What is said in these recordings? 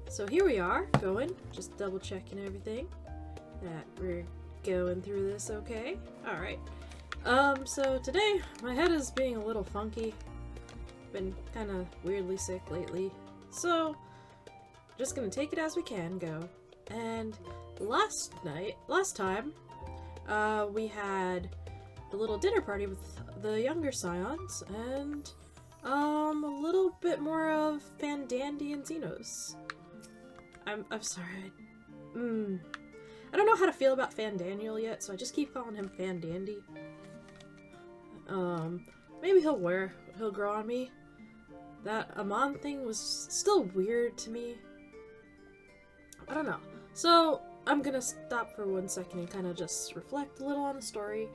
So here we are, going, just double checking everything, that we're going through this okay. Alright. So today, my head is being a little funky. Been kinda weirdly sick lately. So, just gonna take it as we can go. And last time, we had the little dinner party with the younger scions, and, a little bit more of Fandandy and Xenos. I'm sorry. I don't know how to feel about Fandaniel yet, so I just keep calling him Fandandy. Maybe he'll grow on me. That Amon thing was still weird to me. I don't know. So, I'm gonna stop for 1 second and kind of just reflect a little on the story.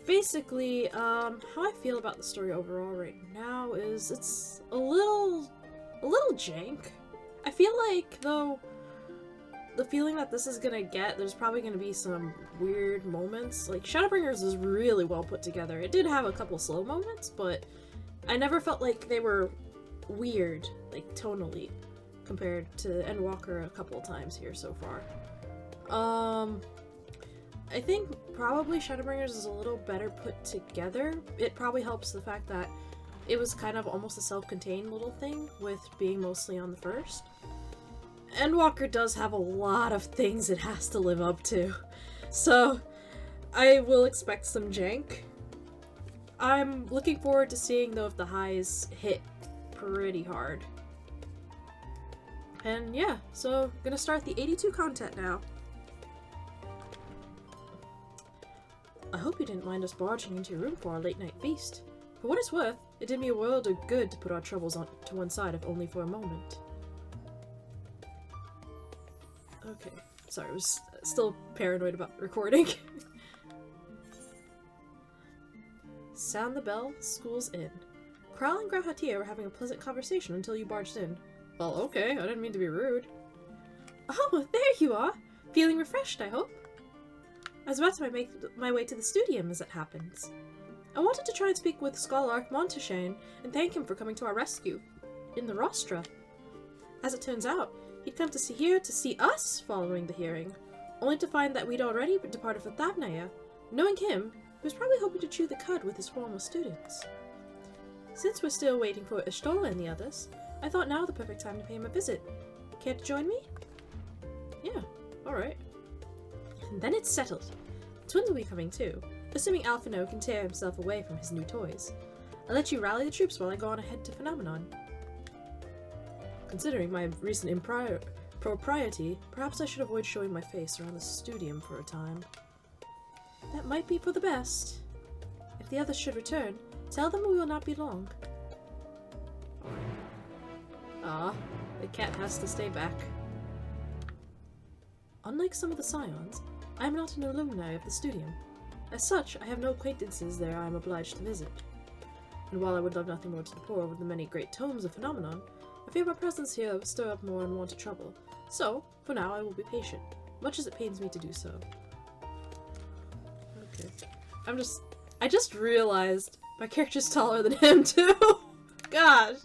Basically, how I feel about the story overall right now is it's a little jank. I feel like, though, the feeling that this is gonna get, there's probably gonna be some weird moments. Like, Shadowbringers is really well put together. It did have a couple slow moments, but I never felt like they were weird, like, tonally, compared to Endwalker a couple of times here so far. I think probably Shadowbringers is a little better put together. It probably helps the fact that it was kind of almost a self-contained little thing, with being mostly on the first. Endwalker does have a lot of things it has to live up to, so I will expect some jank. I'm looking forward to seeing, though, if the highs hit pretty hard. And yeah, so gonna start the 82 content now. I hope you didn't mind us barging into your room for our late night feast. For what it's worth, it did me a world of good to put our troubles to one side, if only for a moment. Okay, sorry, I was still paranoid about recording. Sound the bell, school's in. Kral and Grauhatia were having a pleasant conversation until you barged in. Well, okay, I didn't mean to be rude. Oh, there you are! Feeling refreshed, I hope? I was about to make my way to the studium as it happens. I wanted to try and speak with Scholarch Monteshane and thank him for coming to our rescue in the rostra. As it turns out, he'd come here to see us following the hearing, only to find that we'd already departed for Thavnaya. Knowing him, he was probably hoping to chew the cud with his former students. Since we're still waiting for Ishtola and the others, I thought now the perfect time to pay him a visit. Care to join me? Yeah, alright. And then it's settled. The twins will be coming too, assuming Alphino can tear himself away from his new toys. I'll let you rally the troops while I go on ahead to Phenomenon. Considering my recent impropriety, perhaps I should avoid showing my face around the studium for a time. That might be for the best. If the others should return, tell them we will not be long. Ah, the cat has to stay back. Unlike some of the scions, I am not an alumni of the studium. As such, I have no acquaintances there I am obliged to visit. And while I would love nothing more to pore over the many great tomes of Phenomenon, I fear my presence here will stir up more unwanted trouble. So, for now I will be patient, much as it pains me to do so. Okay. I just realized my character's taller than him too! Gosh!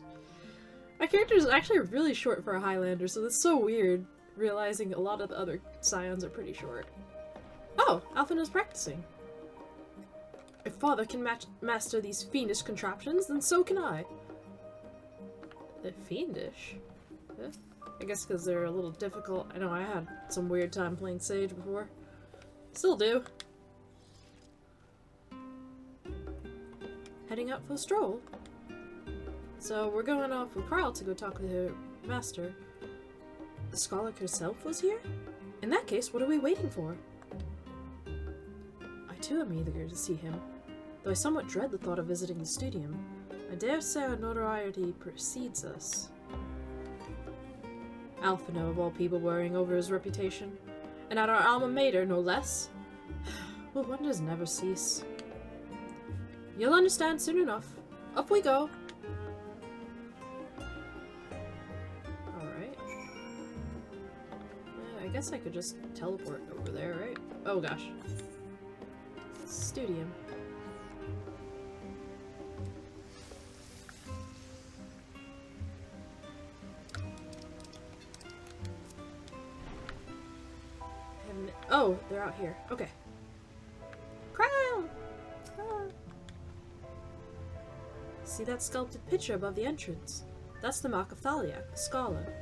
My character is actually really short for a Highlander, so that's so weird, realizing a lot of the other scions are pretty short. Oh, Alphina's practicing. If father can master these fiendish contraptions, then so can I. They're fiendish? Huh? I guess because they're a little difficult. I know I had some weird time playing Sage before. Still do. Heading out for a stroll. So we're going off with Kral to go talk with her master. The Scholarch herself was here? In that case, what are we waiting for? I too am eager to see him, though I somewhat dread the thought of visiting the studium. I dare say our notoriety precedes us. Alphino, of all people, worrying over his reputation. And at our alma mater, no less. Well, wonders never cease. You'll understand soon enough. Up we go! Alright. I guess I could just teleport over there, right? Oh gosh. Studium. Oh, they're out here. Okay. Crown! See that sculpted picture above the entrance? That's the mark of Thaliak, the scholar.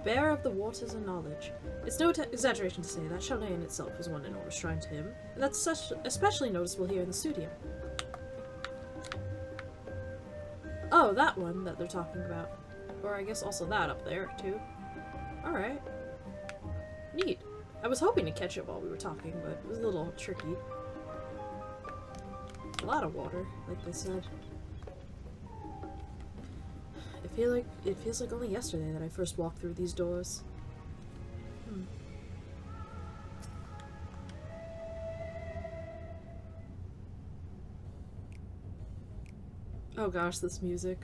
Bearer of the waters and knowledge. It's no exaggeration to say that chalet in itself was one enormous shrine to him, and that's especially noticeable here in the studio. Oh, that one that they're talking about. Or I guess also that up there, too. Alright. Neat. I was hoping to catch it while we were talking, but it was a little tricky. A lot of water, like they said. It feels like only yesterday that I first walked through these doors. Oh gosh, this music.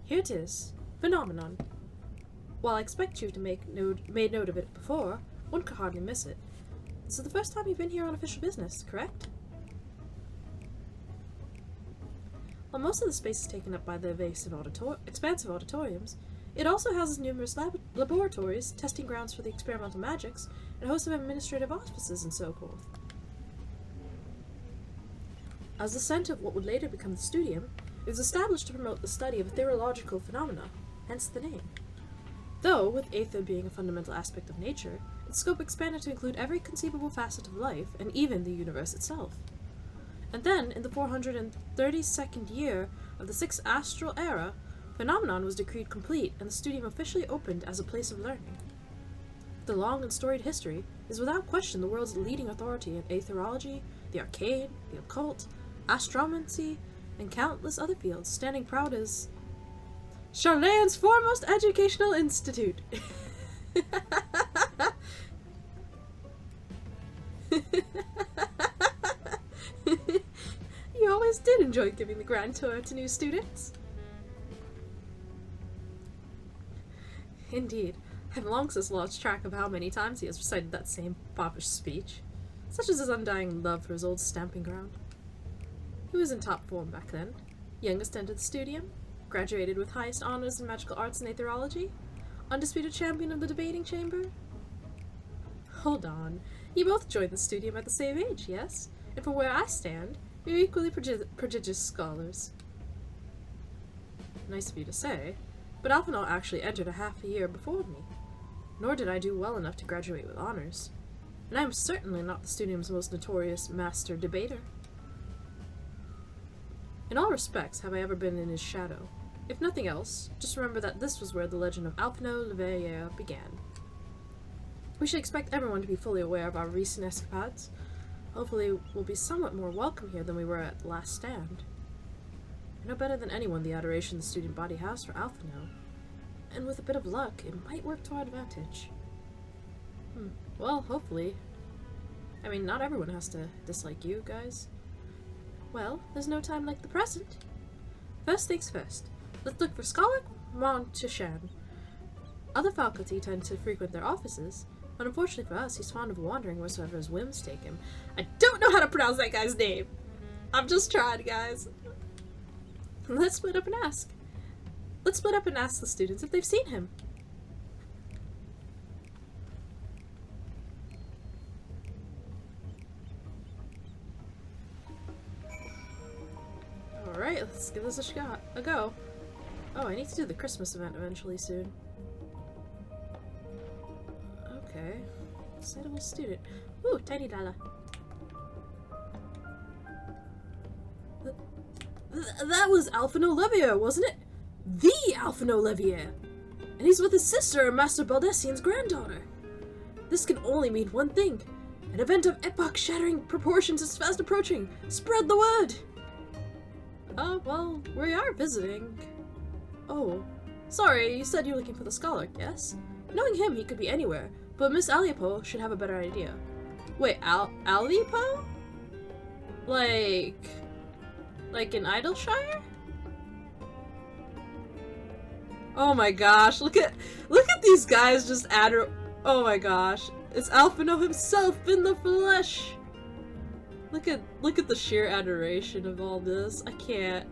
Here it is. Phenomenon. While I expect you to made note of it before, one could hardly miss it. This is the first time you've been here on official business, correct? While most of the space is taken up by the expansive auditoriums, it also houses numerous laboratories, testing grounds for the experimental magics, and a host of administrative offices and so forth. As the center of what would later become the studium, it was established to promote the study of ethereological phenomena, hence the name. Though, with aether being a fundamental aspect of nature, its scope expanded to include every conceivable facet of life, and even the universe itself. And then, in the 432nd year of the 6th Astral Era, Phenomenon was decreed complete, and the studium officially opened as a place of learning. The long and storied history is without question the world's leading authority in aetherology, the arcane, the occult, astromancy, and countless other fields, standing proud as Charlayan's foremost educational institute. You always did enjoy giving the grand tour to new students. Indeed, I've long since lost track of how many times he has recited that same foppish speech. Such is his undying love for his old stamping ground. He was in top form back then. Youngest entered the studium, graduated with highest honors in magical arts and aetherology, undisputed champion of the debating chamber. Hold on, you both joined the studium at the same age, yes? And from where I stand, you're equally prodigious scholars. Nice of you to say, but Alphinaud actually entered a half a year before me, nor did I do well enough to graduate with honors, and I am certainly not the studium's most notorious master debater. In all respects have I ever been in his shadow. If nothing else, just remember that this was where the legend of Alphinaud Le Veilleur began. We should expect everyone to be fully aware of our recent escapades. Hopefully we'll be somewhat more welcome here than we were at the last stand. I know better than anyone the adoration the student body has for Alphinaud, and with a bit of luck, it might work to our advantage. Well, hopefully. I mean, not everyone has to dislike you, guys. Well, there's no time like the present. First things first, let's look for Scholar Montchan. Other faculty tend to frequent their offices, but unfortunately for us, he's fond of wandering wheresoever his whims take him. I don't know how to pronounce that guy's name! I'm just trying, guys. Let's split up and ask. Let's split up and ask the students if they've seen him. Alright, let's give this a go. Oh, I need to do the Christmas event eventually soon. Okay. Excitable student. Ooh, tiny Lala. That was Alphinaud Le Veilleur, wasn't it? The Alphinaud Le Veilleur! And he's with his sister, Master Baldessian's granddaughter. This can only mean one thing. An event of epoch-shattering proportions is fast approaching. Spread the word! Well, we are visiting. Oh, sorry, you said you were looking for the scholar, yes? Knowing him, he could be anywhere, but Miss Alipo should have a better idea. Wait, Alipo? Like in Idleshire? Oh my gosh, look at these guys just oh my gosh. It's Alphinaud himself in the flesh! Look at the sheer adoration of all this. I can't.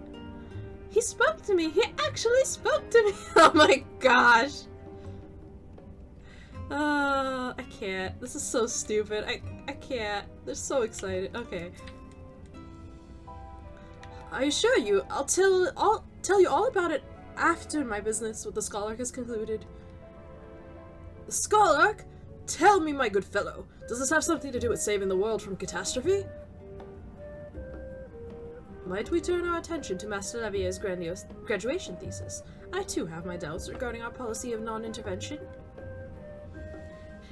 He spoke to me! He actually spoke to me! Oh my gosh! I can't. This is so stupid. I can't. They're so excited. Okay. I assure you, I'll tell you all about it after my business with the Scholark is concluded. The Scholark? Tell me, my good fellow, does this have something to do with saving the world from catastrophe? Might we turn our attention to Master Levier's grandiose graduation thesis? I too have my doubts regarding our policy of non-intervention.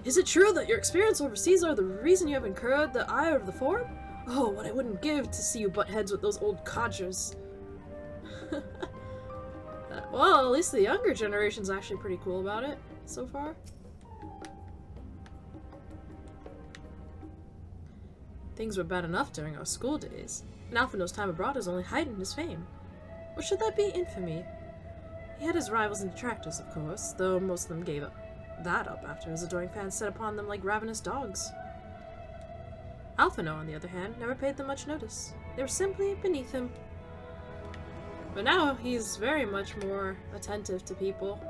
Is it true that your experience overseas are the reason you have incurred the ire of the Forum? Oh, what I wouldn't give to see you butt heads with those old codgers. Well, at least the younger generation's actually pretty cool about it so far. Things were bad enough during our school days, and Alphino's time abroad has only heightened his fame. Or should that be infamy? He had his rivals and detractors, of course, though most of them gave that up after his adoring fans set upon them like ravenous dogs. Alphino, on the other hand, never paid them much notice. They were simply beneath him. But now he's very much more attentive to people.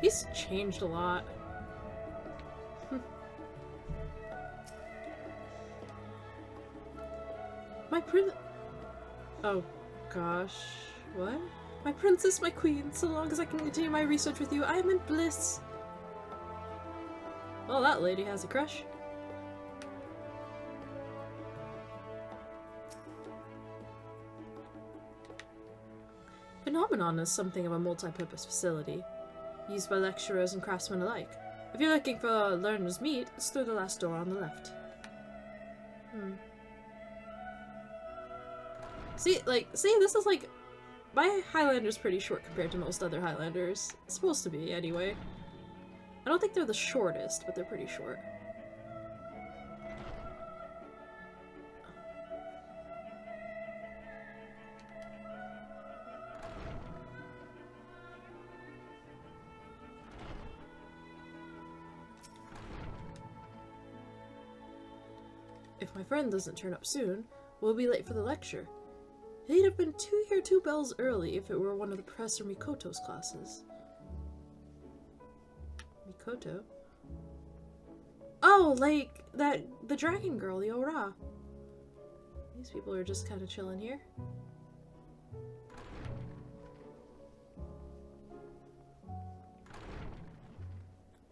He's changed a lot. Oh, gosh. What? My princess, my queen, so long as I can continue my research with you, I am in bliss. Well, that lady has a crush. Phenomenon is something of a multi-purpose facility, used by lecturers and craftsmen alike. If you're looking for a learner's meet, it's through the last door on the left. See, this is like... My Highlander's pretty short compared to most other Highlanders. It's supposed to be, anyway. I don't think they're the shortest, but they're pretty short. If my friend doesn't turn up soon, we'll be late for the lecture. He'd have been here 2 bells early if it were one of the Professor Mikoto's classes. Mikoto? Oh, like the dragon girl, the Ora. These people are just kind of chilling here.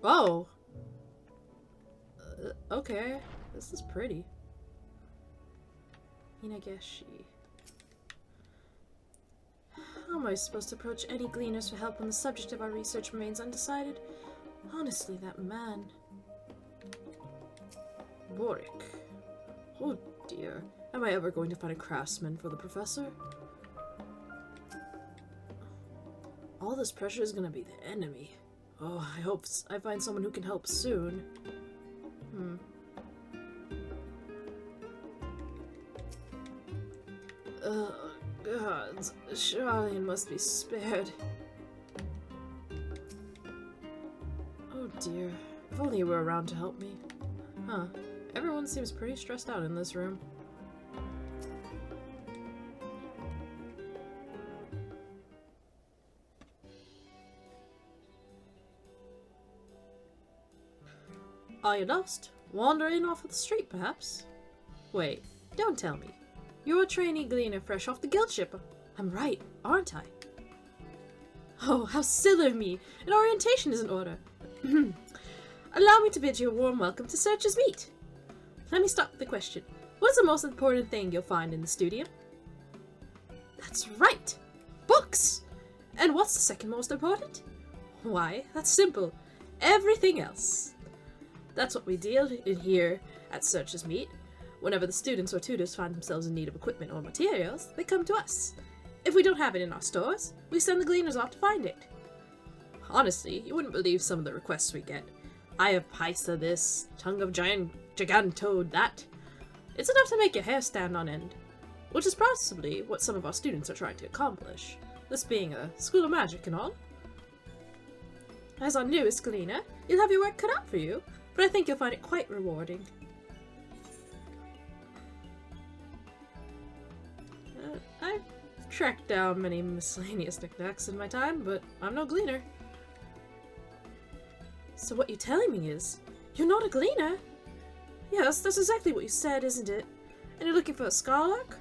Oh! Okay, this is pretty. Inageshi. How am I supposed to approach any gleaners for help when the subject of our research remains undecided? Honestly, that man... Boric. Oh dear. Am I ever going to find a craftsman for the professor? All this pressure is going to be the enemy. Oh, I hope I find someone who can help soon. Gods, Charlene must be spared. Oh dear, if only you were around to help me. Huh, everyone seems pretty stressed out in this room. Are you lost? Wandering off of the street, perhaps? Wait, don't tell me. You're a trainee gleaner fresh off the guild ship. I'm right, aren't I? Oh, how silly of me! An orientation is in order. Allow me to bid you a warm welcome to Searcher's Meet. Let me start with the question. What's the most important thing you'll find in the studio? That's right! Books! And what's the second most important? Why, that's simple. Everything else. That's what we deal in here at Searcher's Meet. Whenever the students or tutors find themselves in need of equipment or materials, they come to us. If we don't have it in our stores, we send the gleaners off to find it. Honestly, you wouldn't believe some of the requests we get. Eye of Paisa this, tongue of Gigantode that. It's enough to make your hair stand on end. Which is possibly what some of our students are trying to accomplish. This being a school of magic and all. As our newest gleaner, you'll have your work cut out for you, but I think you'll find it quite rewarding. I've tracked down many miscellaneous knickknacks in my time, but I'm no gleaner. So what you're telling me is, you're not a gleaner? Yes, that's exactly what you said, isn't it? And you're looking for a Scarlark?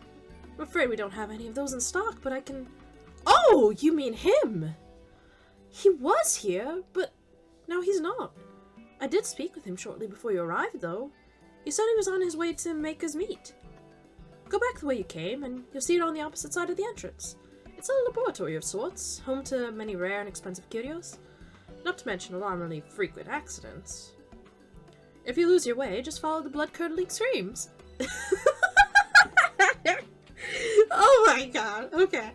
I'm afraid we don't have any of those in stock, but I can... Oh, you mean him! He was here, but now he's not. I did speak with him shortly before you arrived, though. He said he was on his way to Maker's Meet. Go back the way you came, and you'll see it on the opposite side of the entrance. It's a laboratory of sorts, home to many rare and expensive curios. Not to mention alarmingly frequent accidents. If you lose your way, just follow the blood-curdling screams. Oh my god, okay.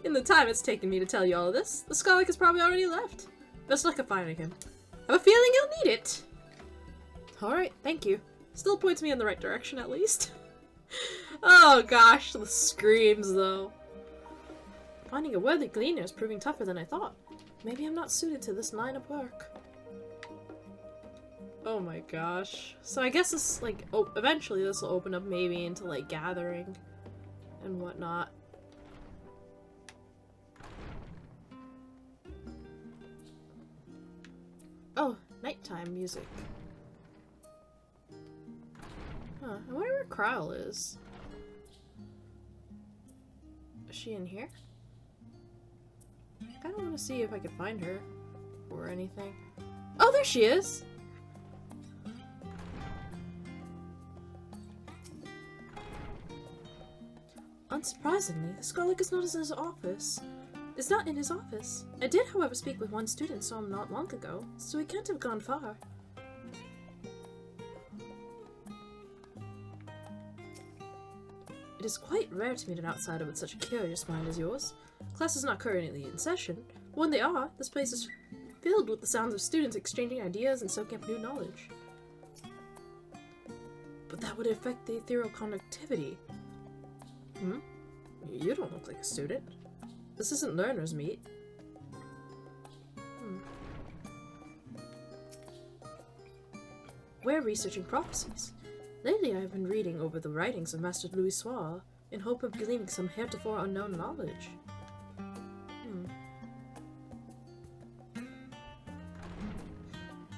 In the time it's taken me to tell you all of this, the Scarlark has probably already left. Best luck of finding him. I have a feeling you'll need it. Alright, thank you. Still points me in the right direction, at least. Oh gosh, the screams, though. Finding a worthy gleaner is proving tougher than I thought. Maybe I'm not suited to this line of work. Oh my gosh. So I guess this, like, eventually this will open up maybe into, like, gathering and whatnot. Oh, nighttime music. Huh, I wonder where Kryle is. Is she in here? I kinda wanna see if I can find her or anything. Oh, there she is! Unsurprisingly, the Scarlark is not in his office. It's not in his office. I did, however, speak with one student saw him not long ago, so he can't have gone far. It is quite rare to meet an outsider with such a curious mind as yours. Class is not currently in session, but when they are, this place is filled with the sounds of students exchanging ideas and soaking up new knowledge. But that would affect the ethereal conductivity. Hmm? You don't look like a student. This isn't learner's meet. We're researching prophecies. Lately I have been reading over the writings of Master Louis Soir in hope of gleaning some heretofore unknown knowledge.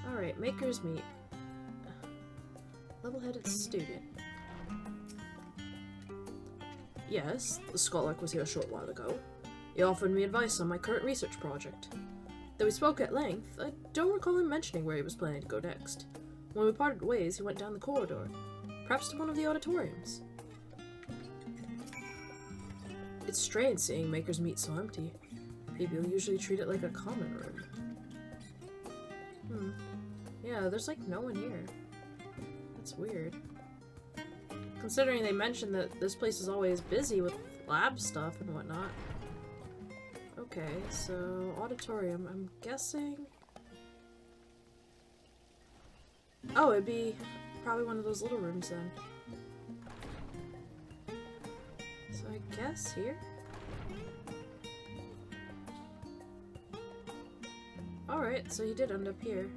Alright, Maker's Meet. Level-headed student. Yes, the Scarlark was here a short while ago. He offered me advice on my current research project. Though we spoke at length, I don't recall him mentioning where he was planning to go next. When we parted ways, he went down the corridor, perhaps to one of the auditoriums. It's strange seeing Maker's Meet so empty. People usually treat it like a common room. Yeah, there's like no one here. That's weird. Considering they mentioned that this place is always busy with lab stuff and whatnot. Okay, so auditorium, I'm guessing... Oh, it'd be probably one of those little rooms then. So I guess here? Alright, so he did end up here.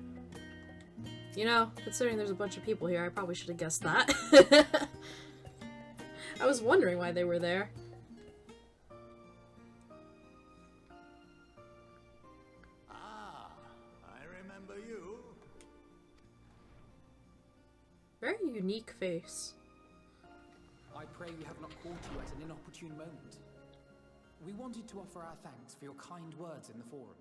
You know, considering there's a bunch of people here, I probably should have guessed that. I was wondering why they were there. Ah, I remember you. Very unique face. I pray we have not caught you at an inopportune moment. We wanted to offer our thanks for your kind words in the forum.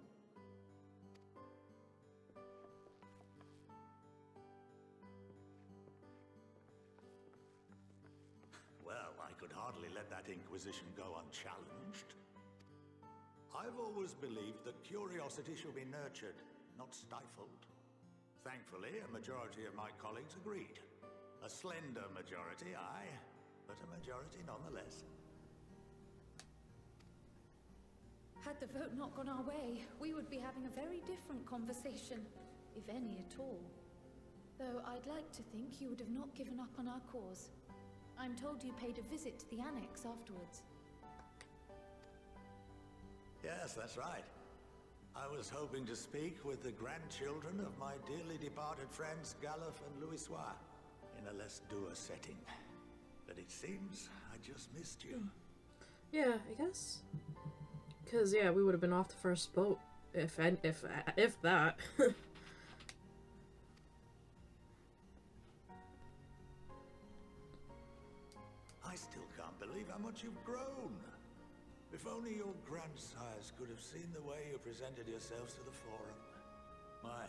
Well, I could hardly let that inquisition go unchallenged. I've always believed that curiosity should be nurtured, not stifled. Thankfully, a majority of my colleagues agreed. A slender majority, aye, but a majority nonetheless. Had the vote not gone our way, we would be having a very different conversation, if any at all. Though I'd like to think you would have not given up on our cause. I'm told you paid a visit to the annex afterwards. Yes, that's right. I was hoping to speak with the grandchildren of my dearly departed friends Galuf and Louis Soir in a less dour setting. But it seems I just missed you. Yeah, I guess. Because, yeah, we would have been off the first boat If that. I still can't believe how much you've grown. If only your grandsires could have seen the way you presented yourselves to the Forum. My,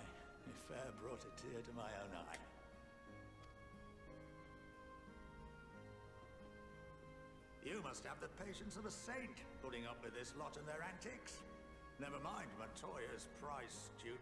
it fair brought a tear to my own eye. You must have the patience of a saint, putting up with this lot and their antics. Never mind Montoya's prize student.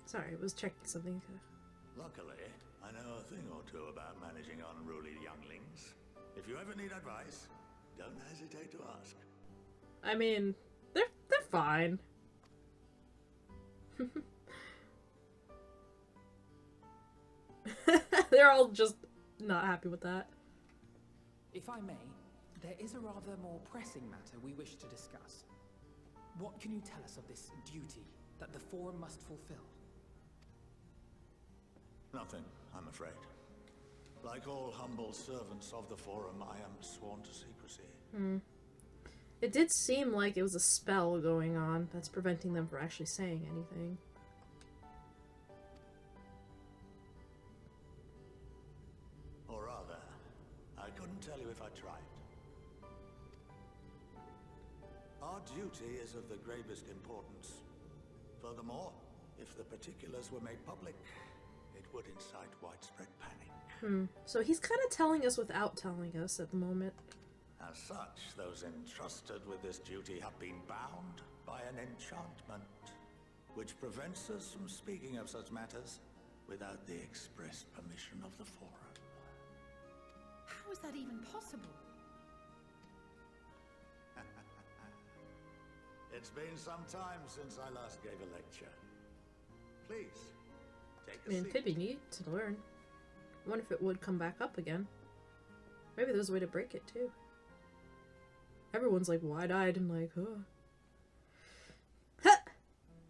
Sorry, I was checking something. Luckily, I know a thing or two about managing unruly younglings. If you ever need advice, don't hesitate to ask. I mean, they're fine. They're all just not happy with that. If I may, there is a rather more pressing matter we wish to discuss. What can you tell us of this duty that the Forum must fulfill? Nothing, I'm afraid. Like all humble servants of the Forum, I am sworn to secrecy. It did seem like it was a spell going on that's preventing them from actually saying anything. Or rather, I couldn't tell you if I tried. Our duty is of the gravest importance. Furthermore, if the particulars were made public, it would incite widespread panic. So he's kind of telling us without telling us at the moment. As such, those entrusted with this duty have been bound by an enchantment, which prevents us from speaking of such matters without the express permission of the Forum. How is that even possible? It's been some time since I last gave a lecture. Please, take I a mean, seat. it'd be neat to learn. I wonder if it would come back up again. Maybe there's a way to break it too. Everyone's like wide-eyed and like, huh.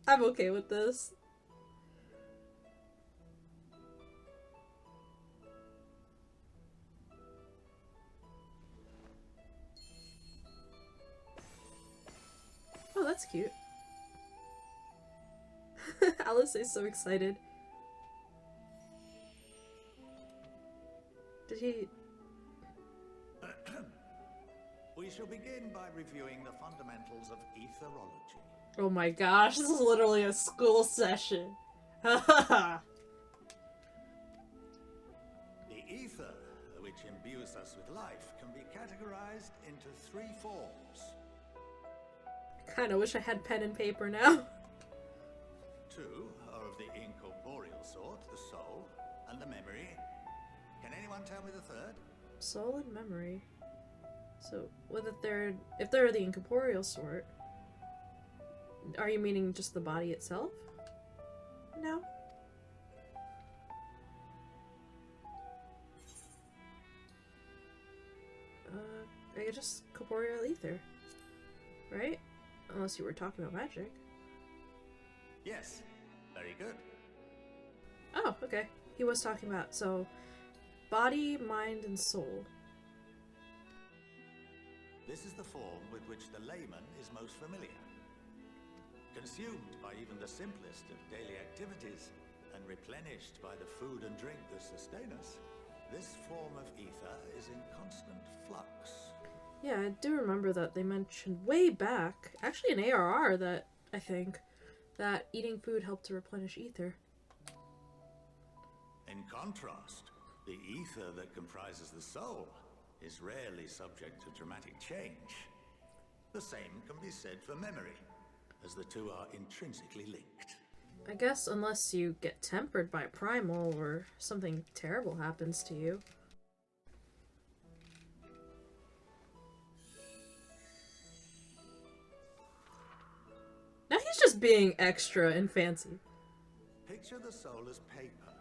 I'm okay with this. Oh, that's cute. Alice is so excited. Did he... We shall begin by reviewing the fundamentals of etherology. Oh my gosh, this is literally a school session. Haha. The ether, which imbues us with life, can be categorized into 3 forms. Kinda wish I had pen and paper now. 2 are of the incorporeal sort, the soul, and the memory. Can anyone tell me the third? Soul and memory. So, with the third, if they're the incorporeal sort, are you meaning just the body itself? No. I guess just corporeal ether, right? Unless you were talking about magic. Yes, very good. Oh, okay. He was talking about, so, body, mind, and soul. This is the form with which the layman is most familiar. Consumed by even the simplest of daily activities, and replenished by the food and drink that sustain us, this form of ether is in constant flux. Yeah, I do remember that they mentioned way back, actually in ARR, that, I think, that eating food helped to replenish ether. In contrast, the ether that comprises the soul is rarely subject to dramatic change. The same can be said for memory, as the two are intrinsically linked. I guess unless you get tempered by primal or something terrible happens to you. Now he's just being extra and fancy. Picture the soul as paper,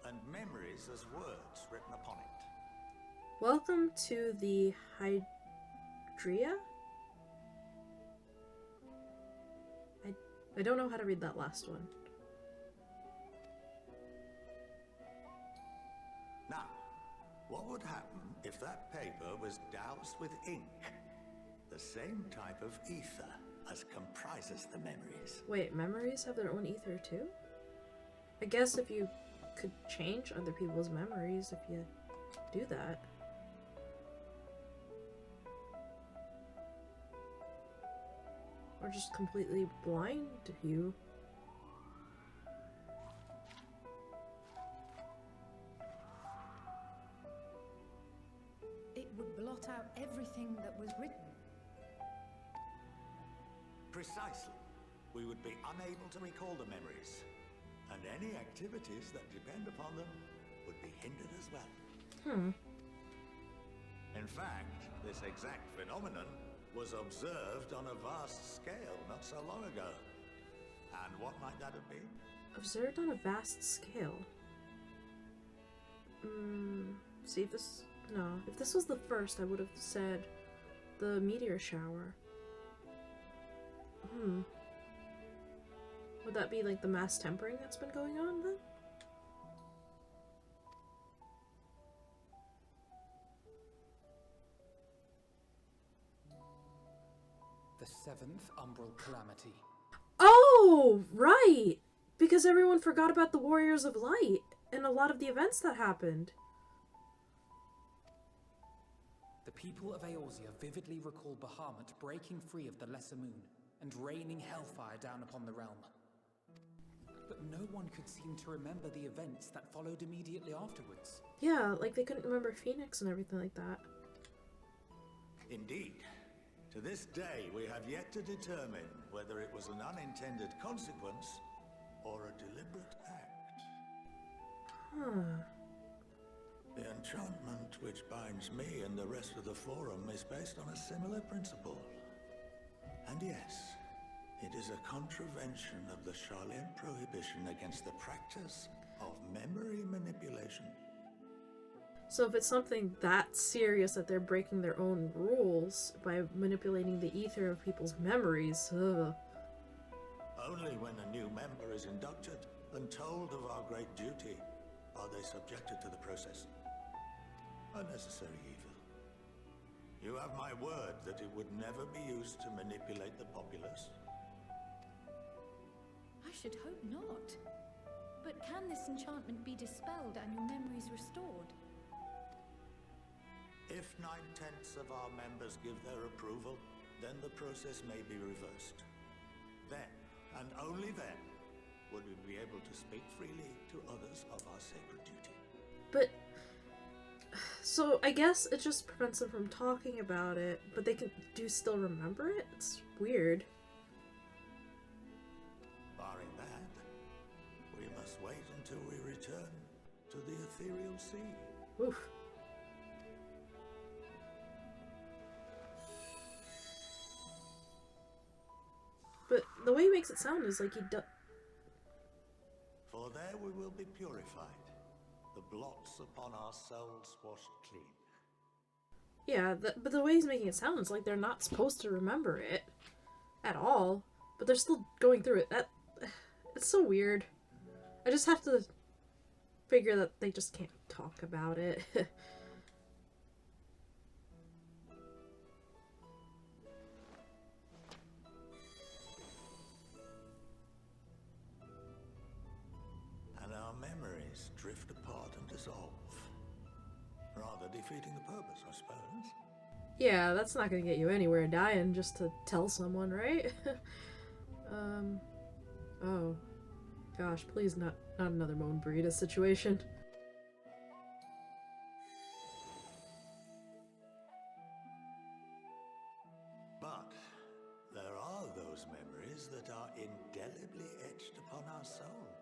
and memories as words written upon it. Welcome to the Hydria? I don't know how to read that last one. Now, what would happen if that paper was doused with ink? The same type of ether as comprises the memories. Wait, memories have their own ether too? I guess if you could change other people's memories if you do that. Or just completely blind you. It would blot out everything that was written. Precisely. We would be unable to recall the memories. And any activities that depend upon them would be hindered as well. In fact, this exact phenomenon was observed on a vast scale not so long ago. And what might that have been? Observed on a vast scale. See if this... No. If this was the first, I would have said the meteor shower. Would that be like the mass tempering that's been going on then? The 7th Umbral Calamity. Oh, right! Because everyone forgot about the Warriors of Light and a lot of the events that happened. The people of Eorzea vividly recall Bahamut breaking free of the Lesser Moon and raining hellfire down upon the realm. But no one could seem to remember the events that followed immediately afterwards. Yeah, like they couldn't remember Phoenix and everything like that. Indeed. To this day, we have yet to determine whether it was an unintended consequence or a deliberate act. The enchantment which binds me and the rest of the Forum is based on a similar principle. And yes, it is a contravention of the Charlian prohibition against the practice of memory manipulation. So if it's something that serious that they're breaking their own rules by manipulating the ether of people's memories, ugh. Only when a new member is inducted and told of our great duty are they subjected to the process. A necessary evil. You have my word that it would never be used to manipulate the populace. I should hope not. But can this enchantment be dispelled and your memories restored? If 9/10 of our members give their approval, then the process may be reversed. Then, and only then, would we be able to speak freely to others of our sacred duty. But, so I guess it just prevents them from talking about it, but they can still remember it? It's weird. Barring that, we must wait until we return to the ethereal sea. Oof. But the way he makes it sound is like he does. For there we will be purified, the blots upon our souls washed clean. Yeah, but the way he's making it sound is like they're not supposed to remember it at all, but they're still going through it. It's so weird. I just have to figure that they just can't talk about it. And our memories drift apart and dissolve. Rather defeating the purpose, I suppose. Yeah, that's not gonna get you anywhere dying just to tell someone, right? Oh. Gosh, please not another Moan Burrito situation. But there are those memories that are indelibly etched upon our souls.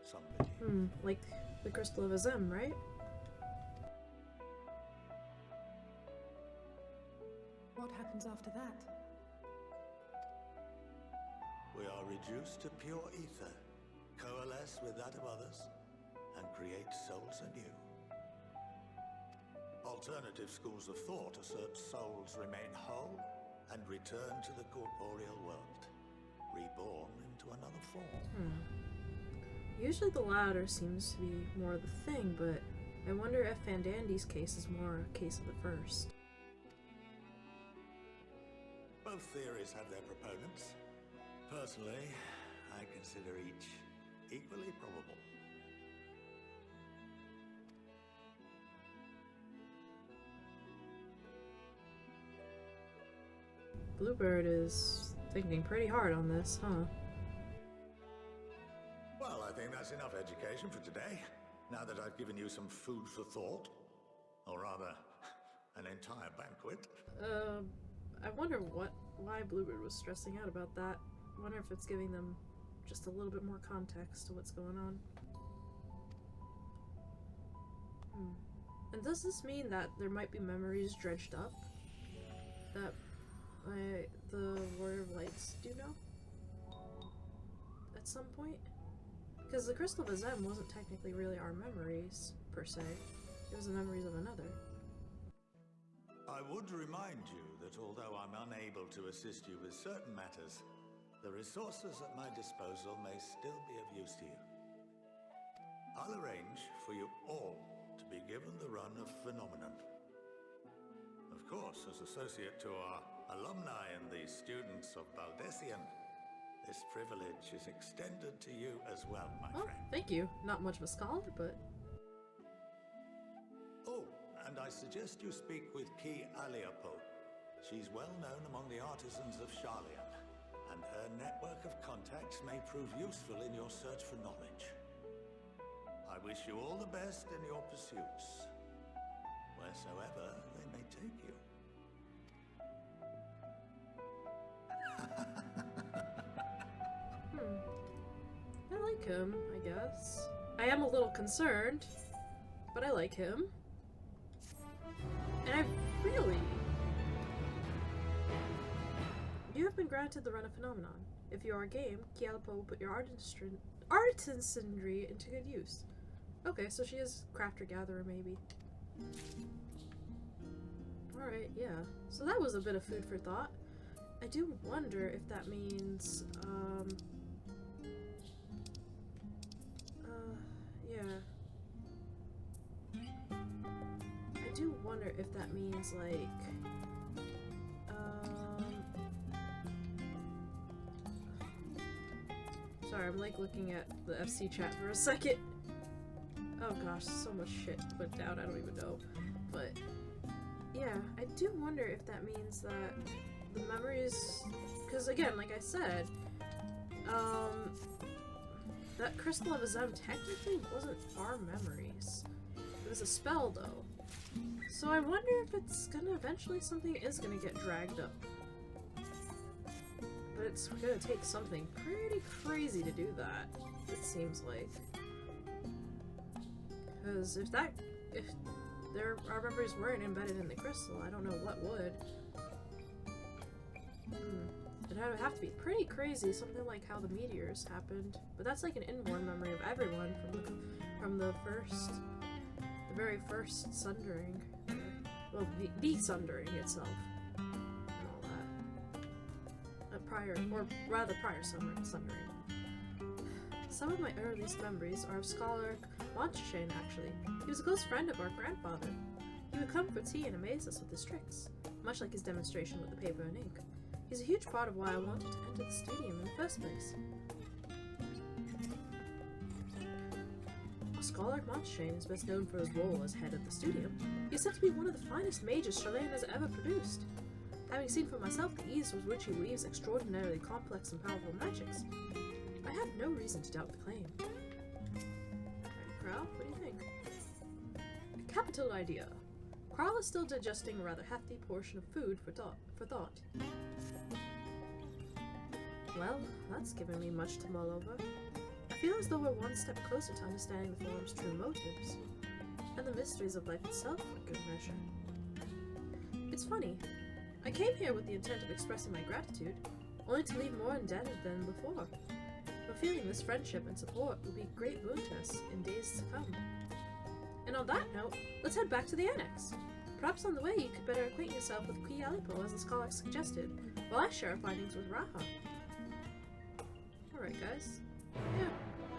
Some believe. Like the Crystal of Azem, right? What happens after that? We are reduced to pure ether, coalesce with that of others, and create souls anew. alternative schools of thought assert souls remain whole and return to the corporeal world, reborn into another form. Usually the latter seems to be more the thing, but I wonder if Fandandy's case is more a case of the first. Both theories have their proponents. Personally, I consider each equally probable. Bluebird is thinking pretty hard on this, huh? Well, I think that's enough education for today. Now that I've given you some food for thought. Or rather, an entire banquet. I wonder why Bluebird was stressing out about that. I wonder if it's giving them just a little bit more context to what's going on. And does this mean that there might be memories dredged up? That the Warrior of Lights do know? At some point? Because the Crystal of Azem wasn't technically really our memories, per se. It was the memories of another. I would remind you that although I'm unable to assist you with certain matters, the resources at my disposal may still be of use to you. I'll arrange for you all to be given the run of Phenomenon. Of course, as associate to our alumni and the students of Baldessian, this privilege is extended to you as well, my friend. Thank you. Not much of a scholar, but... Oh, and I suggest you speak with Ki Aliapo. She's well known among the artisans of Sharlayan, and her network of contacts may prove useful in your search for knowledge. I wish you all the best in your pursuits, wheresoever they may take you. I like him, I guess. I am a little concerned, but I like him. And I really... You have been granted the run of Phenomenon. If you are game, Kialpo will put your artisanry into good use. Okay, so she is crafter-gatherer, maybe. Alright, yeah. So that was a bit of food for thought. I do wonder if that means, yeah. I do wonder if that means, like, sorry, I'm, like, looking at the FC chat for a second. Oh gosh, so much shit went down, I don't even know. But, yeah, I do wonder if that means that the memories, because again, like I said, that Crystal of Azem technically wasn't our memories. It was a spell, though. So I wonder if it's gonna eventually, something is gonna get dragged up. But it's gonna take something pretty crazy to do that, it seems like. Because if our memories weren't embedded in the crystal, I don't know what would. It would have to be pretty crazy, something like how the meteors happened. But that's like an inborn memory of everyone from the very first sundering. Well, the sundering itself. And all that. Prior sundering. Some of my earliest memories are of Scholar Montshain, actually. He was a close friend of our grandfather. He would come for tea and amaze us with his tricks, much like his demonstration with the paper and ink. He's a huge part of why I wanted to enter the studium in the first place. Scholar Montshain is best known for his role as head of the studium. He is said to be one of the finest mages Sharlayan has ever produced. Having seen for myself the ease with which he weaves extraordinarily complex and powerful magics, I have no reason to doubt the claim. Alright, Kral, what do you think? Capital idea. Kral is still digesting a rather hefty portion of food for thought. Well, that's given me much to mull over. I feel as though we're one step closer to understanding the Forum's true motives, and the mysteries of life itself for good measure. It's funny. I came here with the intent of expressing my gratitude, only to leave more indebted than before. But feeling this friendship and support will be a great boon to us in days to come. And on that note, let's head back to the annex. Perhaps on the way you could better acquaint yourself with Qui Alipo as the scholar suggested, while I share our findings with Raha. Alright, guys. Yeah.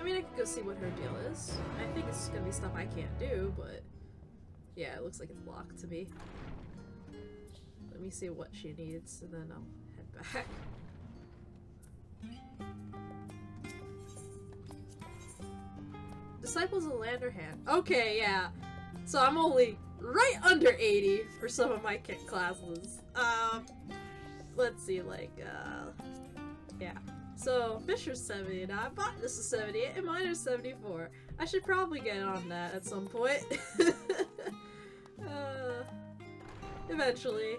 I mean, I could go see what her deal is. I think it's gonna be stuff I can't do, but... yeah, it looks like it's locked to me. Let me see what she needs, and then I'll head back. Disciples of the Lander Hand. Okay, yeah. So I'm only right under 80 for some of my kit classes. Let's see, like, yeah. So, Fisher's 79, Botanist is 78, and Miner's 74. I should probably get on that at some point. Eventually.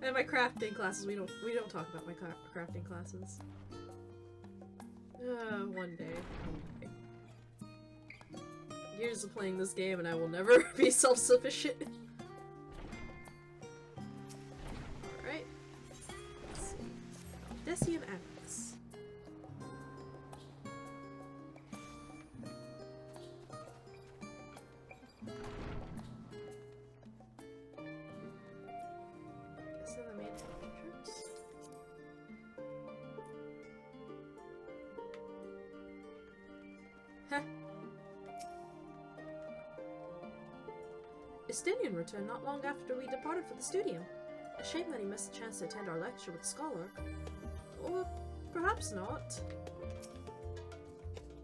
And my crafting classes, we don't talk about my crafting classes. One day. Years of playing this game and I will never be self-sufficient. Alright. Let's see. Decian Annex. Guess in the main entrance. Heh. Estinian returned not long after we departed for the studium. A shame that he missed the chance to attend our lecture with the scholar. Or perhaps not.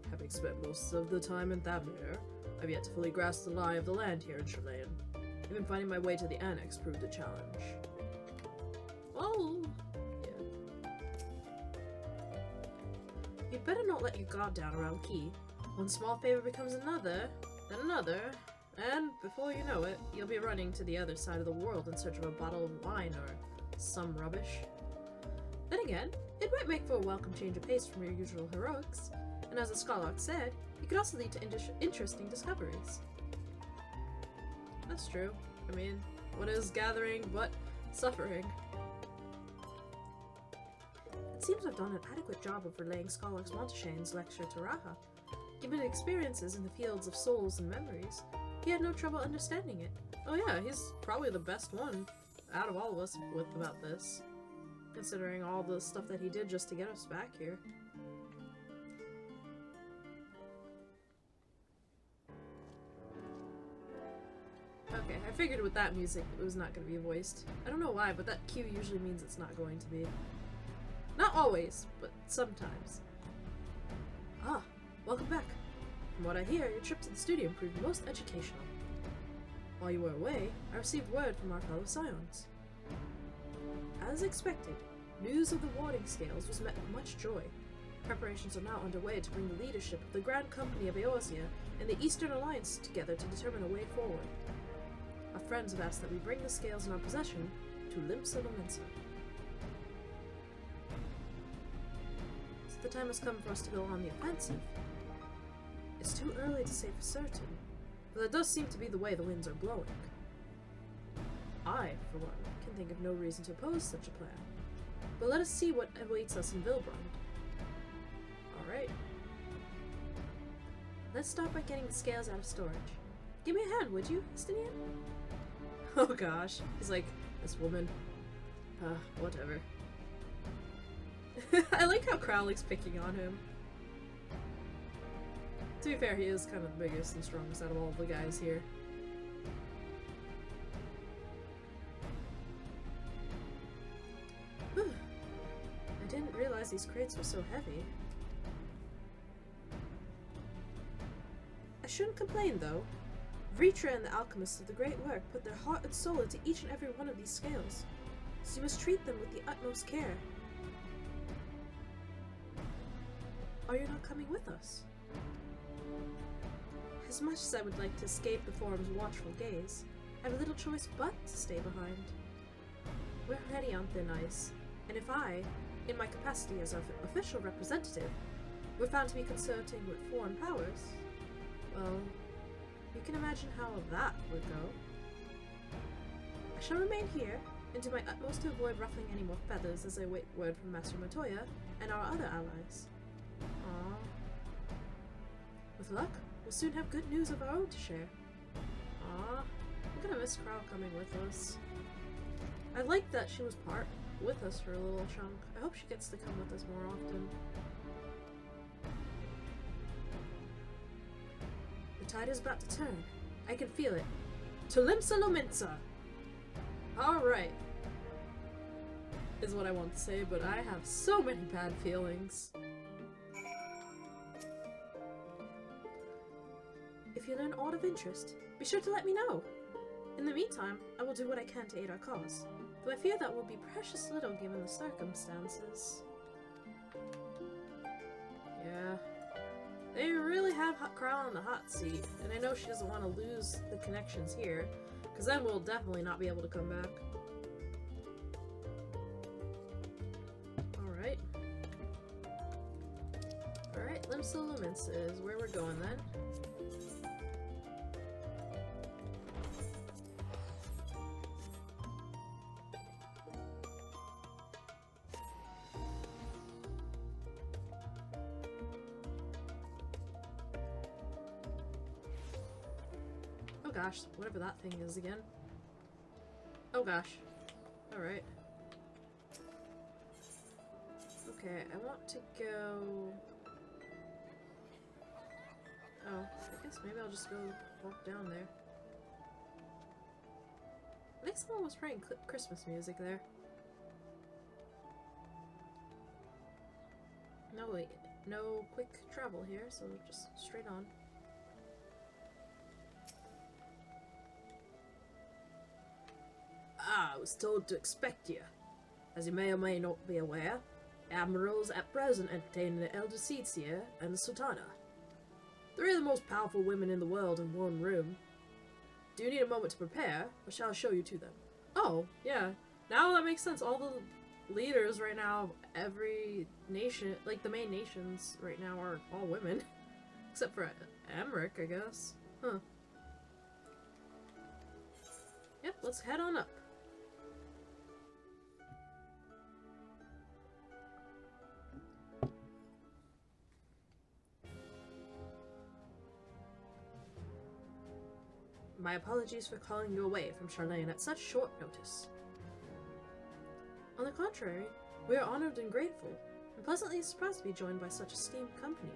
Having spent most of the time in Thamir, I've yet to fully grasp the lie of the land here in Chilean. Even finding my way to the annex proved a challenge. Well, yeah. You'd better not let your guard down around Key. One small favor becomes another, then another, and before you know it, you'll be running to the other side of the world in search of a bottle of wine or some rubbish. Then again, it might make for a welcome change of pace from your usual heroics, and as the Scarlock said, it could also lead to interesting discoveries. That's true. I mean, what is gathering but suffering? It seems I've done an adequate job of relaying Scarlock's Monteshane's lecture to Raha. Given experiences in the fields of souls and memories, he had no trouble understanding it. Oh yeah, he's probably the best one out of all of us about this, considering all the stuff that he did just to get us back here. Okay, I figured with that music it was not going to be voiced. I don't know why, but that cue usually means it's not going to be. Not always, but sometimes. Ah, welcome back. From what I hear, your trip to the studio proved most educational. While you were away, I received word from our fellow Scions. As expected, news of the warding scales was met with much joy. Preparations are now underway to bring the leadership of the Grand Company of Eorzea and the Eastern Alliance together to determine a way forward. Our friends have asked that we bring the scales in our possession to Limsa Lomensa. So the time has come for us to go on the offensive. It's too early to say for certain, but that does seem to be the way the winds are blowing. I, for one, can think of no reason to oppose such a plan. But let us see what awaits us in Vilbrand. Alright. Let's start by getting the scales out of storage. Give me a hand, would you, Estinian? Oh gosh. He's like, this woman. Whatever. I like how Crowley's picking on him. To be fair, he is kind of the biggest and strongest out of all the guys here. Whew. I didn't realize these crates were so heavy. I shouldn't complain, though. Vritra and the alchemists of the Great Work put their heart and soul into each and every one of these scales, so you must treat them with the utmost care. Are you not coming with us? As much as I would like to escape the Forum's watchful gaze, I have little choice but to stay behind. We're already on thin ice, and if I, in my capacity as our official representative, were found to be consorting with foreign powers, well, you can imagine how that would go. I shall remain here, and do my utmost to avoid ruffling any more feathers as I wait word from Master Matoya and our other allies. Aww. With luck, we'll soon have good news of our own to share. Ah, what kind of of miss Crow coming with us. I like that she was with us for a little chunk. I hope she gets to come with us more often. The tide is about to turn. I can feel it. Tolimsa Lominsa! Alright. Is what I want to say, but I have so many bad feelings. If you learn aught of interest, be sure to let me know. In the meantime, I will do what I can to aid our cause, though I fear that will be precious little given the circumstances. Yeah. They really have Carl on the hot seat, and I know she doesn't want to lose the connections here, because then we'll definitely not be able to come back. Alright. Alright, Limsa Lumens is where we're going then. Oh gosh, whatever that thing is again. Oh gosh. Alright. Okay, I want to go... Oh, I guess maybe I'll just go walk down there. I think someone was playing Christmas music there. No, wait. No quick travel here, so just straight on. I was told to expect you. As you may or may not be aware, admirals at present entertain the Elder Seatsia and the Sultana. Three of the most powerful women in the world in one room. Do you need a moment to prepare, or shall I show you to them? Oh, yeah. Now that makes sense. All the leaders right now of every nation, like the main nations right now, are all women. Except for Emmerich, I guess. Huh. Yep, let's head on up. My apologies for calling you away from Charlene at such short notice. On the contrary, we are honored and grateful, and pleasantly surprised to be joined by such esteemed company.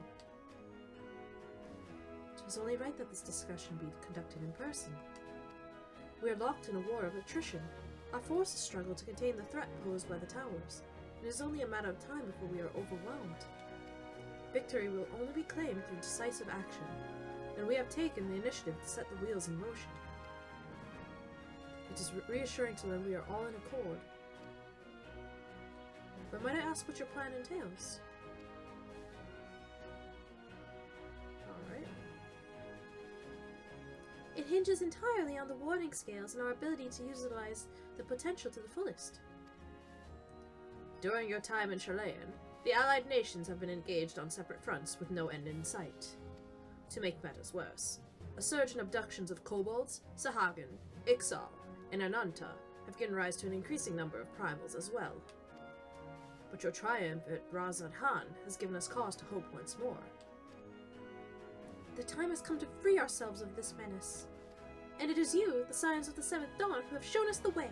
It is only right that this discussion be conducted in person. We are locked in a war of attrition. Our forces struggle to contain the threat posed by the towers. It is only a matter of time before we are overwhelmed. Victory will only be claimed through decisive action, and we have taken the initiative to set the wheels in motion. It is reassuring to learn we are all in accord. But might I ask what your plan entails? Alright. It hinges entirely on the warding scales and our ability to utilize the potential to the fullest. During your time in Charlayan, the allied nations have been engaged on separate fronts with no end in sight. To make matters worse, a surge in abductions of kobolds, Sahagin, Ixal, and Ananta have given rise to an increasing number of primals as well. But your triumph at Razad Han has given us cause to hope once more. The time has come to free ourselves of this menace, and it is you, the Scions of the Seventh Dawn, who have shown us the way.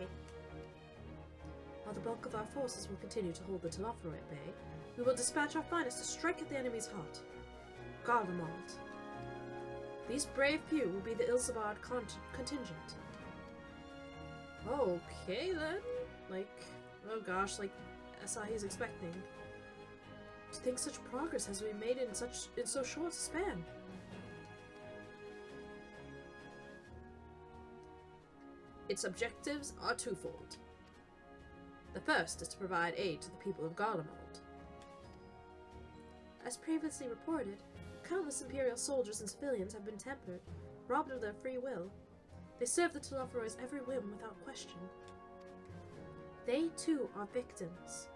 While the bulk of our forces will continue to hold the Telophroi at bay, we will dispatch our finest to strike at the enemy's heart. Garlemald. These brave few will be the Ilsabard contingent. Okay then. Like, oh gosh, like Asahi's expecting. To think such progress has been made in so short a span. Its objectives are twofold. The first is to provide aid to the people of Garlemald. As previously reported, countless Imperial soldiers and civilians have been tempered, robbed of their free will. They serve the Telophroi every whim without question. They, too, are victims.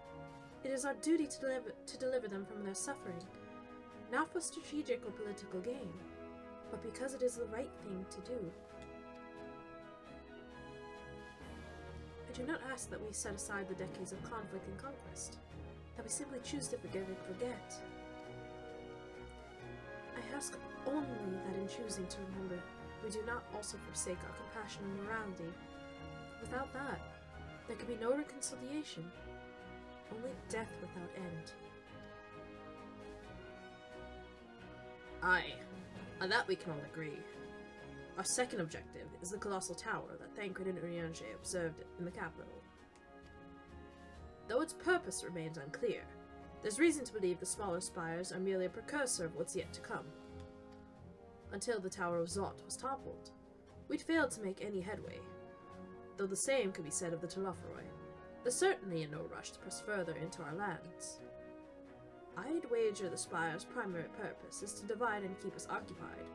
It is our duty to deliver them from their suffering, not for strategic or political gain, but because it is the right thing to do. I do not ask that we set aside the decades of conflict and conquest, that we simply choose to forgive and forget. I ask only that in choosing to remember, we do not also forsake our compassion and morality. Without that, there can be no reconciliation, only death without end. Aye, on that we can all agree. Our second objective is the colossal tower that Thancred and Urianger observed in the capital. Though its purpose remains unclear, there's reason to believe the smaller spires are merely a precursor of what's yet to come. Until the Tower of Zot was toppled, we'd failed to make any headway, though the same could be said of the Telophoroi. They're certainly in no rush to press further into our lands. I'd wager the Spire's primary purpose is to divide and keep us occupied,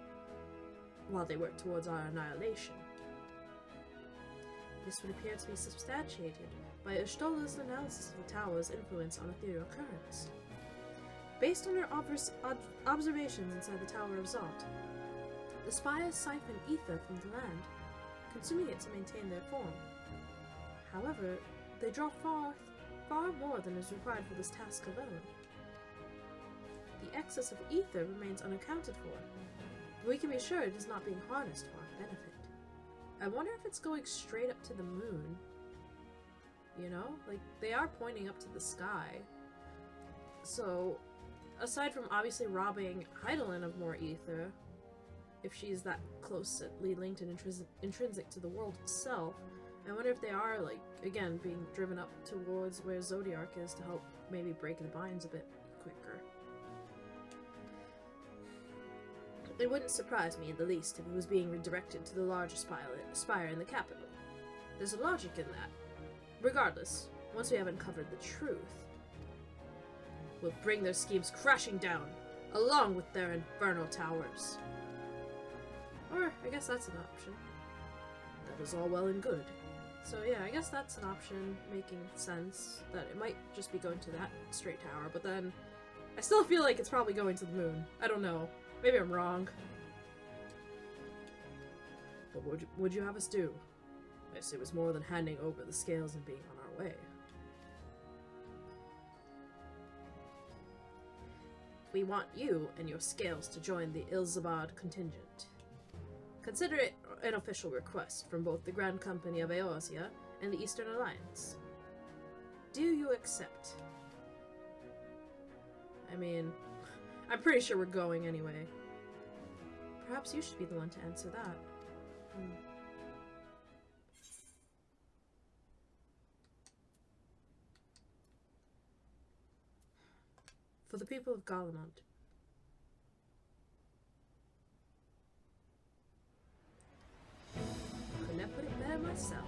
while they work towards our annihilation. This would appear to be substantiated by Ishtola's analysis of the Tower's influence on ethereal currents. Based on her observations inside the Tower of Zot, the Spires siphon ether from the land, consuming it to maintain their form. However, they draw far more than is required for this task alone. The excess of ether remains unaccounted for, but we can be sure it is not being harnessed for our benefit. I wonder if it's going straight up to the moon. You know? Like, they are pointing up to the sky. So, aside from obviously robbing Heidelin of more ether, if she's that closely linked and intrinsic to the world itself, I wonder if they are, like, again, being driven up towards where Zodiark is to help maybe break the binds a bit quicker. It wouldn't surprise me in the least if it was being redirected to the largest spire in the capital. There's a logic in that. Regardless, once we have uncovered the truth, we'll bring their schemes crashing down, along with their infernal towers. Or, I guess that's an option. That is all well and good. So yeah, I guess that's an option, making sense that it might just be going to that straight tower, but then I still feel like it's probably going to the moon. I don't know. Maybe I'm wrong. But what would you have us do? I guess it was more than handing over the scales and being on our way. We want you and your scales to join the Ilzabad contingent. Consider it an official request from both the Grand Company of Eorzea and the Eastern Alliance. Do you accept? I mean, I'm pretty sure we're going anyway. Perhaps you should be the one to answer that. For the people of Galamont. Couldn't have put it better myself.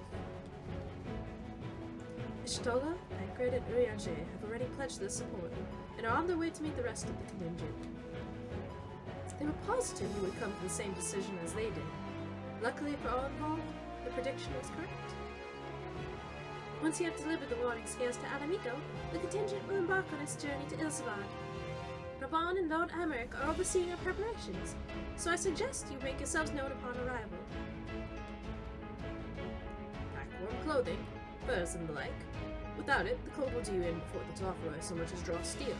Ishtola, Thancred, and Urianger have already pledged their support and are on their way to meet the rest of the contingent. They were positive you would come to the same decision as they did. Luckily for all involved, the prediction was correct. Once you have delivered the warning scales to Alamito, the contingent will embark on its journey to Ilsavad. Raban and Lord Amaric are overseeing our preparations, so I suggest you make yourselves known upon arrival. Pack warm clothing, furs and the like. Without it, the cold will do you in before the Telophoroi so much as draw steel.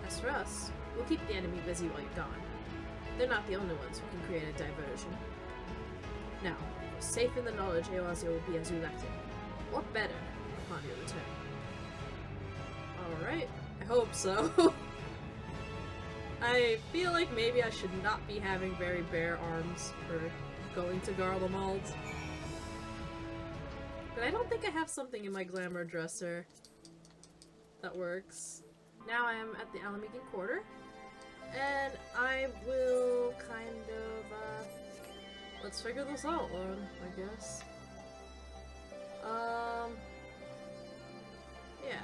As for us, we'll keep the enemy busy while you're gone. They're not the only ones who can create a diversion. Now, we're safe in the knowledge Eorzea will be as you left it, or better, upon your return. Alright, I hope so. I feel like maybe I should not be having very bare arms for going to Garlemald. But I don't think I have something in my glamour dresser that works. Now I am at the Alamegan Quarter, and I will kind of, let's figure this out, Lord, I guess. Yeah.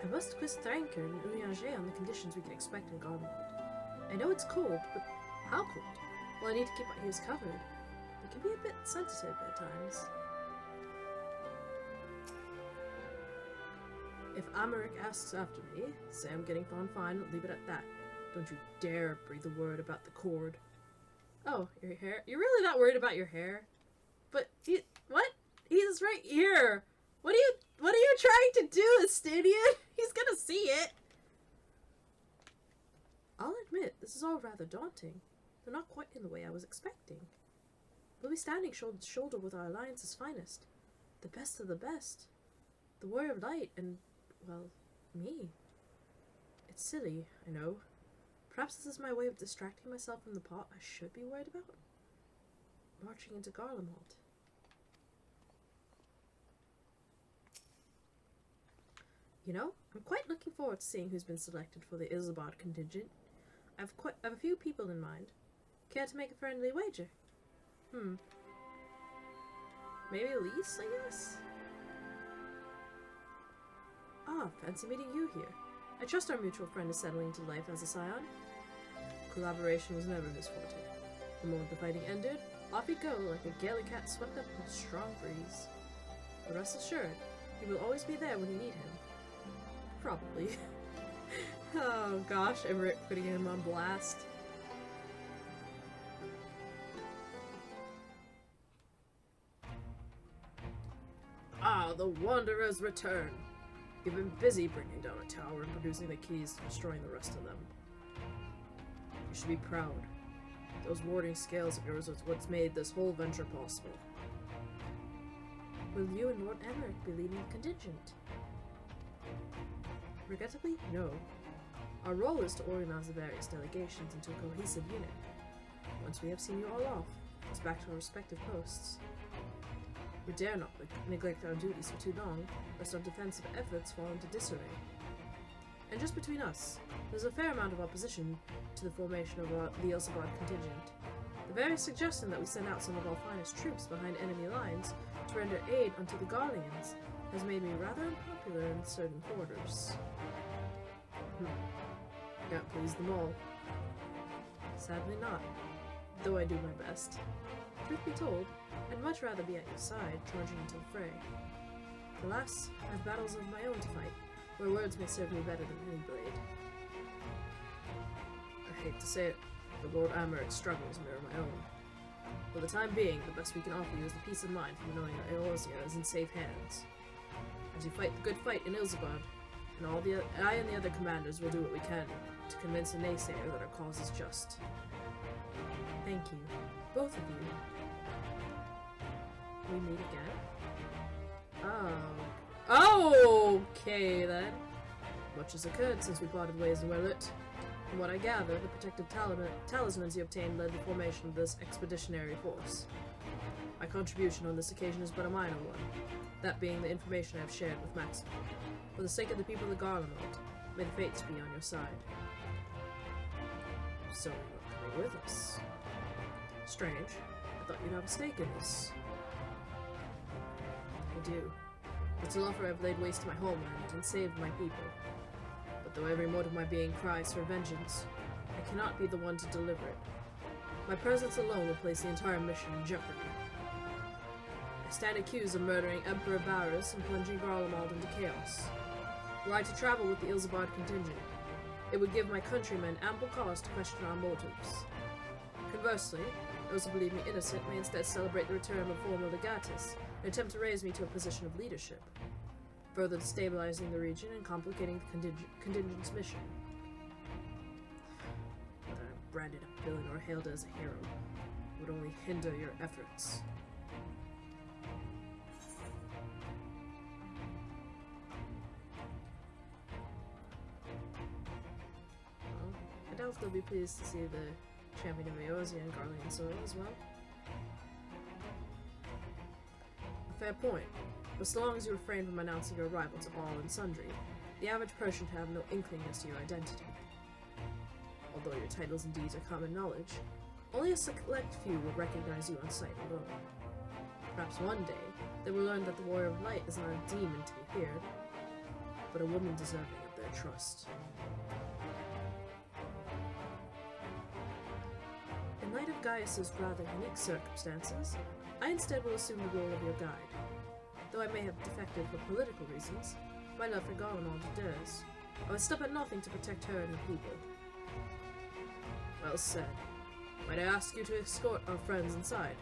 I must quiz Thancred and Urianger on the conditions we can expect in Garlemald. I know it's cold, but how cold? Well, I need to keep my ears covered. It can be a bit sensitive at times. If Amaric asks after me, say I'm getting on fine and leave it at that. Don't you dare breathe a word about the cord. Oh, your hair? You're really not worried about your hair? But, what? He's right here! What are you trying to do, Estinian? He's gonna see it! I'll admit, this is all rather daunting, though not quite in the way I was expecting. We'll be standing shoulder to shoulder with our alliance's finest. The best of the best. The Warrior of Light and, well, me. It's silly, I know. Perhaps this is my way of distracting myself from the pot I should be worried about. Marching into Garlemald. You know, I'm quite looking forward to seeing who's been selected for the Ilzabad contingent. I've a few people in mind. Care to make a friendly wager? Maybe Elise, I guess? Ah, fancy meeting you here. I trust our mutual friend is settling into life as a scion. Collaboration was never his forte. The moment the fighting ended, off he'd go like a gaily cat swept up in a strong breeze. But rest assured, he will always be there when you need him. Probably. Oh gosh, I'm putting him on blast. Ah, the Wanderers return. You've been busy bringing down a tower and producing the keys to destroying the rest of them. You should be proud. Those warding scales of yours is what's made this whole venture possible. Will you and Lord Emmerich be leading the contingent? Regrettably, no. Our role is to organize the various delegations into a cohesive unit. Once we have seen you all off, it's back to our respective posts. We dare not neglect our duties for too long, lest our defensive efforts fall into disarray. And just between us, there's a fair amount of opposition to the formation of the Ilzabad contingent. The very suggestion that we send out some of our finest troops behind enemy lines to render aid unto the Garleans has made me rather unpopular in certain quarters. Can't please them all. Sadly not, though I do my best. Truth be told, I'd much rather be at your side, charging into the fray. Alas, I have battles of my own to fight, where words may serve me better than any blade. I hate to say it, but Lord Americ's struggles mirror my own. For the time being, the best we can offer you is the peace of mind from knowing that Eorzea is in safe hands. As you fight the good fight in Ilzabad, and I and the other commanders will do what we can to convince a naysayer that our cause is just. Thank you, both of you. We meet again? Oh. Okay then. Much has occurred since we parted ways in Werlit. From what I gather, the protective talismans you obtained led the formation of this expeditionary force. My contribution on this occasion is but a minor one, that being the information I have shared with Maxim. For the sake of the people of Garlemald, may the fates be on your side. So you're not coming with us. Strange. I thought you'd have a stake in this. I do. It's an offer I've laid waste to my homeland and saved my people. But though every mote of my being cries for vengeance, I cannot be the one to deliver it. My presence alone will place the entire mission in jeopardy. I stand accused of murdering Emperor Varus and plunging Garlemald into chaos. Were I to travel with the Ilzabad contingent, it would give my countrymen ample cause to question our motives. Conversely, those who believe me innocent may instead celebrate the return of a former legatus and attempt to raise me to a position of leadership, further destabilizing the region and complicating the contingent's mission. Whether I'm branded a villain or hailed as a hero would only hinder your efforts. Well, I doubt they'll be pleased to see the champion of Eorzea and Garlean soil as well. A fair point, but so long as you refrain from announcing your arrival to all and sundry, the average person should have no inkling as to your identity. Although your titles and deeds are common knowledge, only a select few will recognize you on sight alone. Perhaps one day, they will learn that the Warrior of Light is not a demon to be feared, but a woman deserving of their trust. In light of Gaius's rather unique circumstances, I instead will assume the role of your guide. Though I may have defected for political reasons, my love for Garlemald endures. I would stop at nothing to protect her and her people. Well said. Might I ask you to escort our friends inside?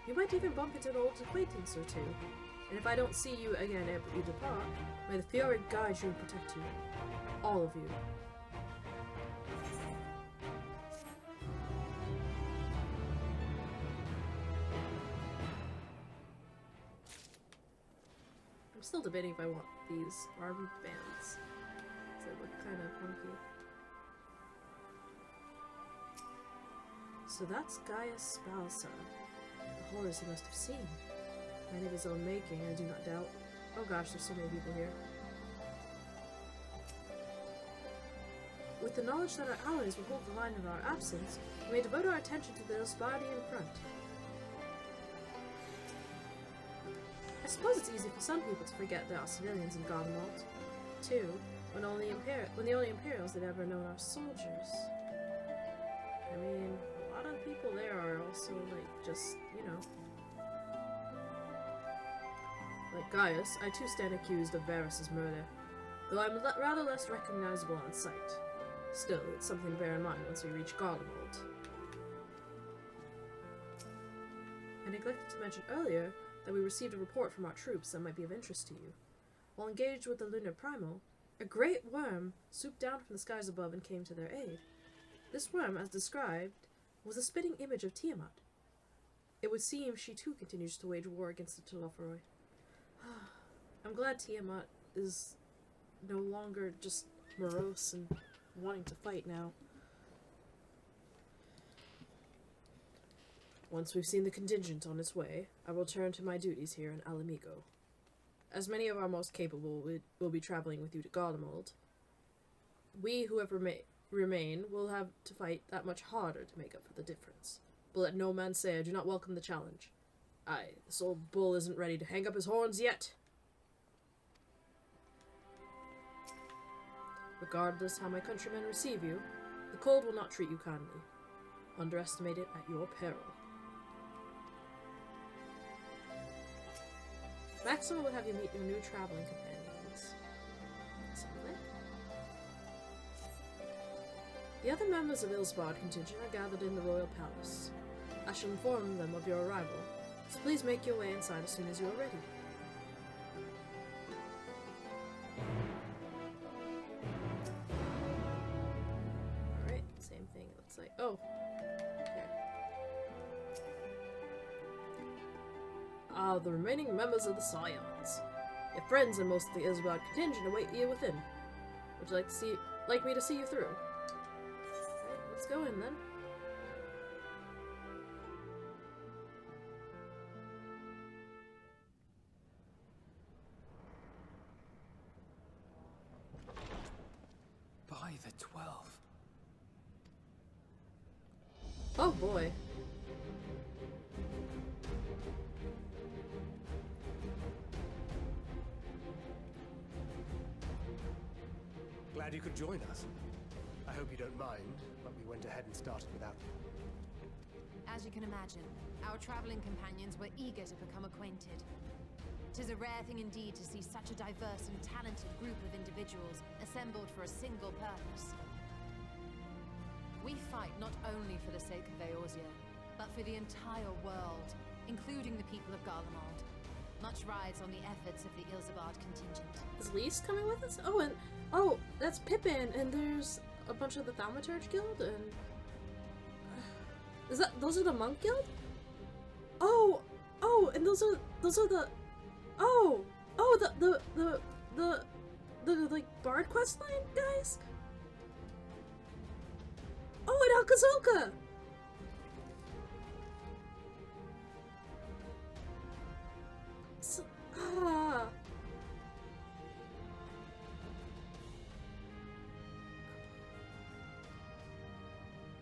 You might even bump into an old acquaintance or two. And if I don't see you again after you depart, may the Fury guide you and protect you. All of you. I'm still debating if I want these arm bands. They look kind of funky. So that's Gaius Balsa. The horrors he must have seen. Many of his own making, I do not doubt. Oh gosh, there's so many people here. With the knowledge that our allies will hold the line in our absence, we may devote our attention to the Ilsbardi in front. I suppose it's easy for some people to forget there are civilians in Garlemald, too, when the only Imperials they've ever known are soldiers. I mean, a lot of people there are also, like, just, you know. Like Gaius, I too stand accused of Varys' murder, though I'm rather less recognizable on sight. Still, it's something to bear in mind once we reach Garlemald. I neglected to mention earlier that we received a report from our troops that might be of interest to you. While engaged with the Lunar Primal, a great worm swooped down from the skies above and came to their aid. This worm, as described, was a spitting image of Tiamat. It would seem she too continues to wage war against the Telophoroi. I'm glad Tiamat is no longer just morose and wanting to fight now. Once we've seen the contingent on its way, I will turn to my duties here in Alamigo. As many of our most capable will be traveling with you to Garlemald, we who have remain will have to fight that much harder to make up for the difference. But let no man say I do not welcome the challenge. Aye, this old bull isn't ready to hang up his horns yet. Regardless how my countrymen receive you, the cold will not treat you kindly. Underestimate it at your peril. Maxima would have you meet your new traveling companions. Something? The other members of Ilsbard contingent are gathered in the royal palace. I shall inform them of your arrival, so please make your way inside as soon as you are ready. Alright, same thing, it looks like. Oh, okay. The remaining members of the Scions. Your friends and most of the Ilsbard contingent await you within. Would you like me to see you through? Alright, let's go in then. By the 12. Oh boy. Glad you could join us. I hope you don't mind, but we went ahead and started without you. As you can imagine, our traveling companions were eager to become acquainted. 'Tis a rare thing indeed to see such a diverse and talented group of individuals assembled for a single purpose. We fight not only for the sake of Eorzea, but for the entire world, including the people of Garlemald. Much rides on the efforts of the Ilsabard contingent. Is Lise coming with us? That's Pippin, and there's a bunch of the Thaumaturge Guild, and those are the Monk Guild? And those are the like Bard questline guys? Oh, and Alcazolka!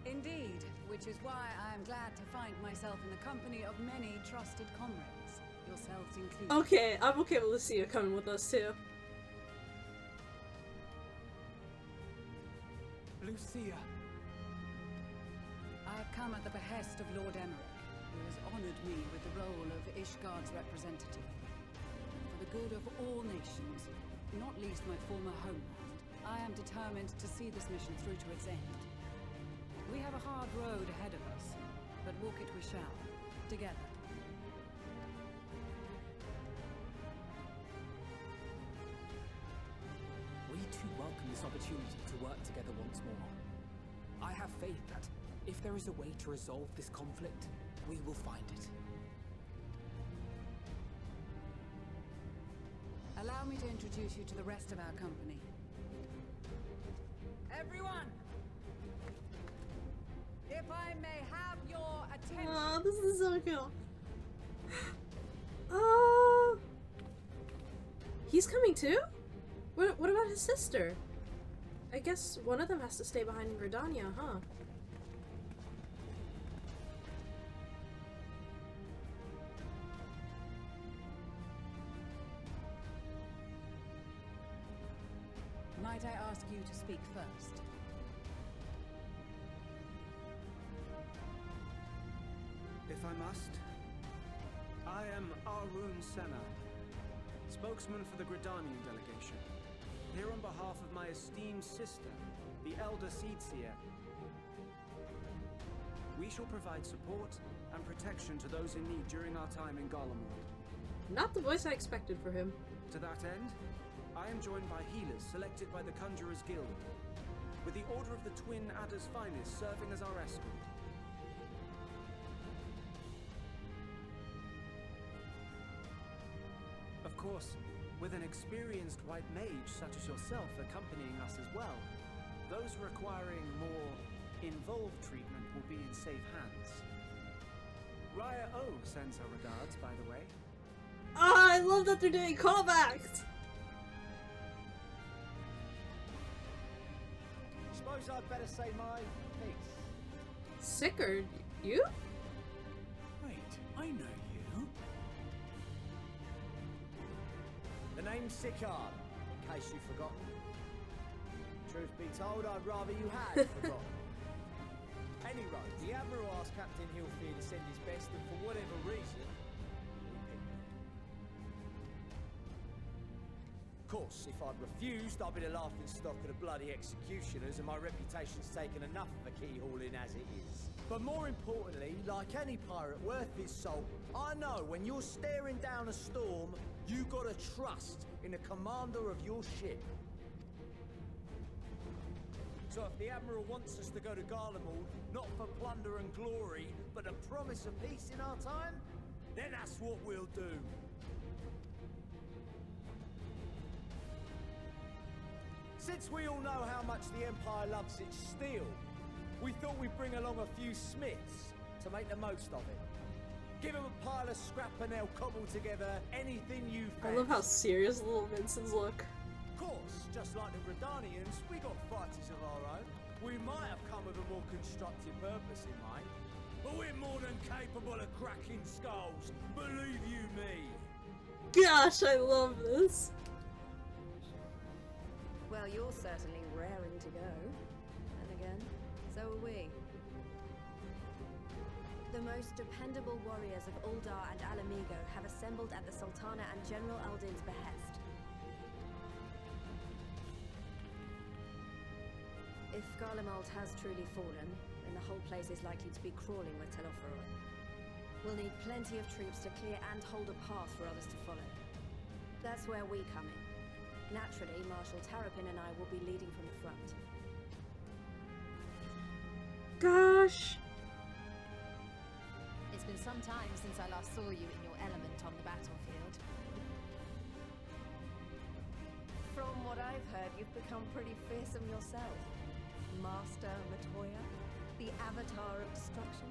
Indeed, which is why I am glad to find myself in the company of many trusted comrades, yourselves included. Okay, I'm okay with Lucia coming with us too. Lucia. I have come at the behest of Lord Emmerich, who has honored me with the role of Ishgard's representative. For the good of all nations, not least my former homeland, I am determined to see this mission through to its end. We have a hard road ahead of us, but walk it we shall, together. We too welcome this opportunity to work together once more. I have faith that, if there is a way to resolve this conflict, we will find it. Allow me to introduce you to the rest of our company. Everyone! If I may have your attention... Oh, this is so cool. He's coming too? What about his sister? I guess one of them has to stay behind in Gridania, huh? Might I ask you to speak first? If I must, I am Arun Senna, spokesman for the Gridanian delegation, here on behalf of my esteemed sister, the Elder Seedseer. We shall provide support and protection to those in need during our time in Garlemald. Not the voice I expected for him. To that end, I am joined by healers selected by the Conjurers Guild, with the Order of the Twin Adder's Finest serving as our escort. Of course, with an experienced white mage such as yourself accompanying us as well, those requiring more involved treatment will be in safe hands. Raya O sends her regards, by the way. Oh, I love that they're doing callbacks! Suppose I'd better say my piece. Sickard, you? Wait, I know you. The name's Sickard, in case you've forgotten. Truth be told, I'd rather you had forgotten. Anyway, the Admiral asked Captain Hillfield to send his best, and for whatever reason, we picked me. Of course, if I'd refused, I'd be the laughing stock of the bloody executioners, and my reputation's taken enough of a keyhauling as it is. But more importantly, like any pirate worth his salt, I know when you're staring down a storm, you gotta trust in the commander of your ship. So if the Admiral wants us to go to Garlemald, not for plunder and glory, but a promise of peace in our time, then that's what we'll do. Since we all know how much the Empire loves its steel, we thought we'd bring along a few smiths to make the most of it. Give them a pile of scrap and they'll cobble together anything you fancy. I love how serious the little Vincents look. Of course, just like the Gridanians, we got fighters of our own. We might have come with a more constructive purpose in mind, but we're more than capable of cracking skulls, believe you me. Gosh, I love this. Well, you're certainly raring to go. And again, so are we. The most dependable warriors of Uldar and Alamigo have assembled at the Sultana and General Aldin's behest. If Garlemald has truly fallen, then the whole place is likely to be crawling with Telophoroi. We'll need plenty of troops to clear and hold a path for others to follow. That's where we come in. Naturally, Marshal Terrapin and I will be leading from the front. Gosh. It's been some time since I last saw you in your element on the battlefield. From what I've heard, you've become pretty fearsome yourself. Master Matoya, the avatar of destruction.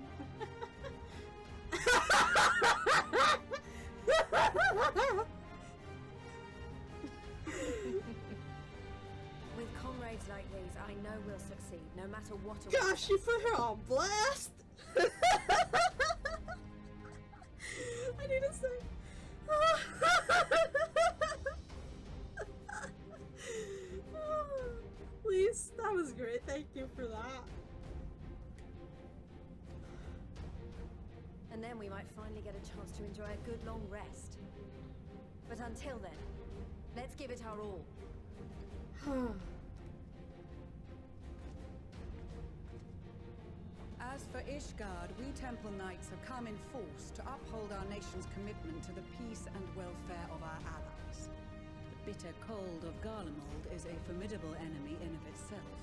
With comrades like these, I know we'll succeed, no matter what. Gosh, you put her on blast! I need to say. Please, that was great. Thank you for that. And then we might finally get a chance to enjoy a good long rest. But until then, let's give it our all. As for Ishgard, we Temple Knights have come in force to uphold our nation's commitment to the peace and welfare of our allies. The bitter cold of Garlemald is a formidable enemy in of itself.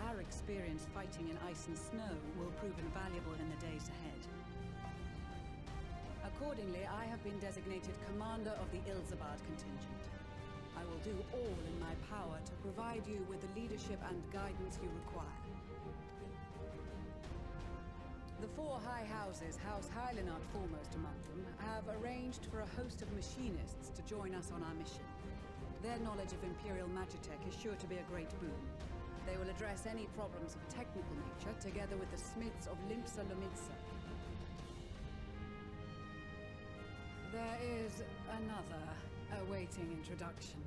Our experience fighting in ice and snow will prove invaluable in the days ahead. Accordingly, I have been designated commander of the Ilzabard contingent. I will do all in my power to provide you with the leadership and guidance you require. The four high houses, House Hylinard foremost among them, have arranged for a host of machinists to join us on our mission. Their knowledge of Imperial Magitech is sure to be a great boon. They will address any problems of technical nature together with the smiths of Limpsa Lamidsa. There is another awaiting introduction.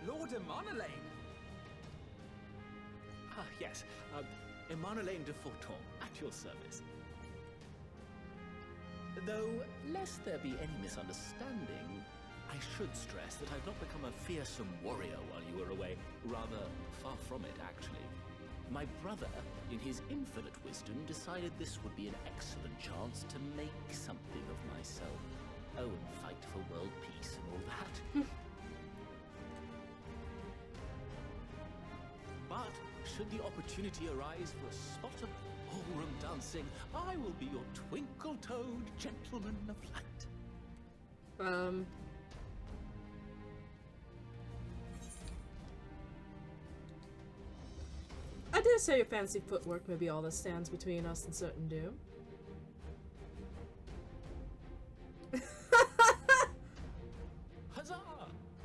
Lord Emanolain! Ah, yes. Emanolain de Forton, at your service. Though, lest there be any misunderstanding, I should stress that I've not become a fearsome warrior while you were away. Rather, far from it, actually. My brother, in his infinite wisdom, decided this would be an excellent chance to make something of myself. Oh, and fight for world peace and all that. But, should the opportunity arise for a spot of ballroom dancing, I will be your twinkle-toed gentleman of light. I dare say your fancy footwork may be all that stands between us and certain doom. Huzzah!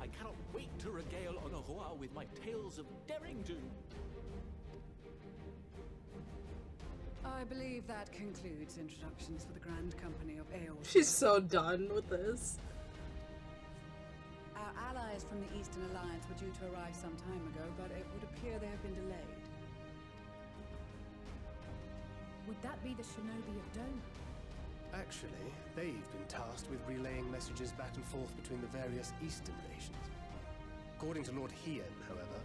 I cannot wait to regale Honoroa with my tales of daring do. I believe that concludes introductions for the Grand Company of Eorl. She's so done with this. Our allies from the Eastern Alliance were due to arrive some time ago, but it would appear they have been delayed. Would that be the Shinobi of Dome? Actually, they've been tasked with relaying messages back and forth between the various Eastern nations. According to Lord Hien, however,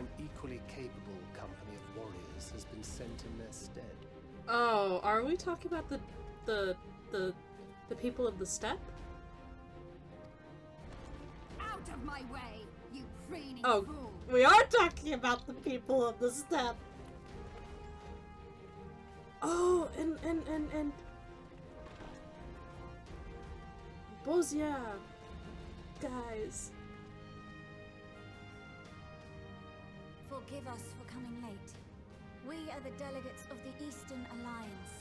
an equally capable company of warriors has been sent in their stead. Oh, are we talking about the people of the steppe? Out of my way, you preening Oh, fool! we are talking about the people of the steppe. Oh, and Bozia, guys. Forgive us for coming late. We are the delegates of the Eastern Alliance.